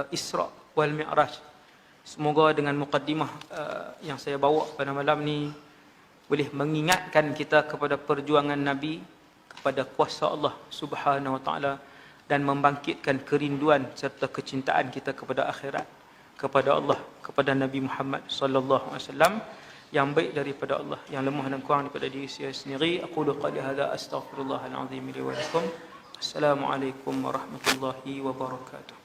Isra wal Mi'raj. Semoga dengan muqaddimah yang saya bawa pada malam ni boleh mengingatkan kita kepada perjuangan Nabi, kepada kuasa Allah Subhanahu Wa Taala, dan membangkitkan kerinduan serta kecintaan kita kepada akhirat, kepada Allah, kepada Nabi Muhammad sallallahu alaihi wasallam, yang baik daripada Allah, yang lemah dan kurang daripada diri saya sendiri. Aqulu qali hadza astaghfirullahal azim li wa lakum. Assalamualaikum warahmatullahi wabarakatuh.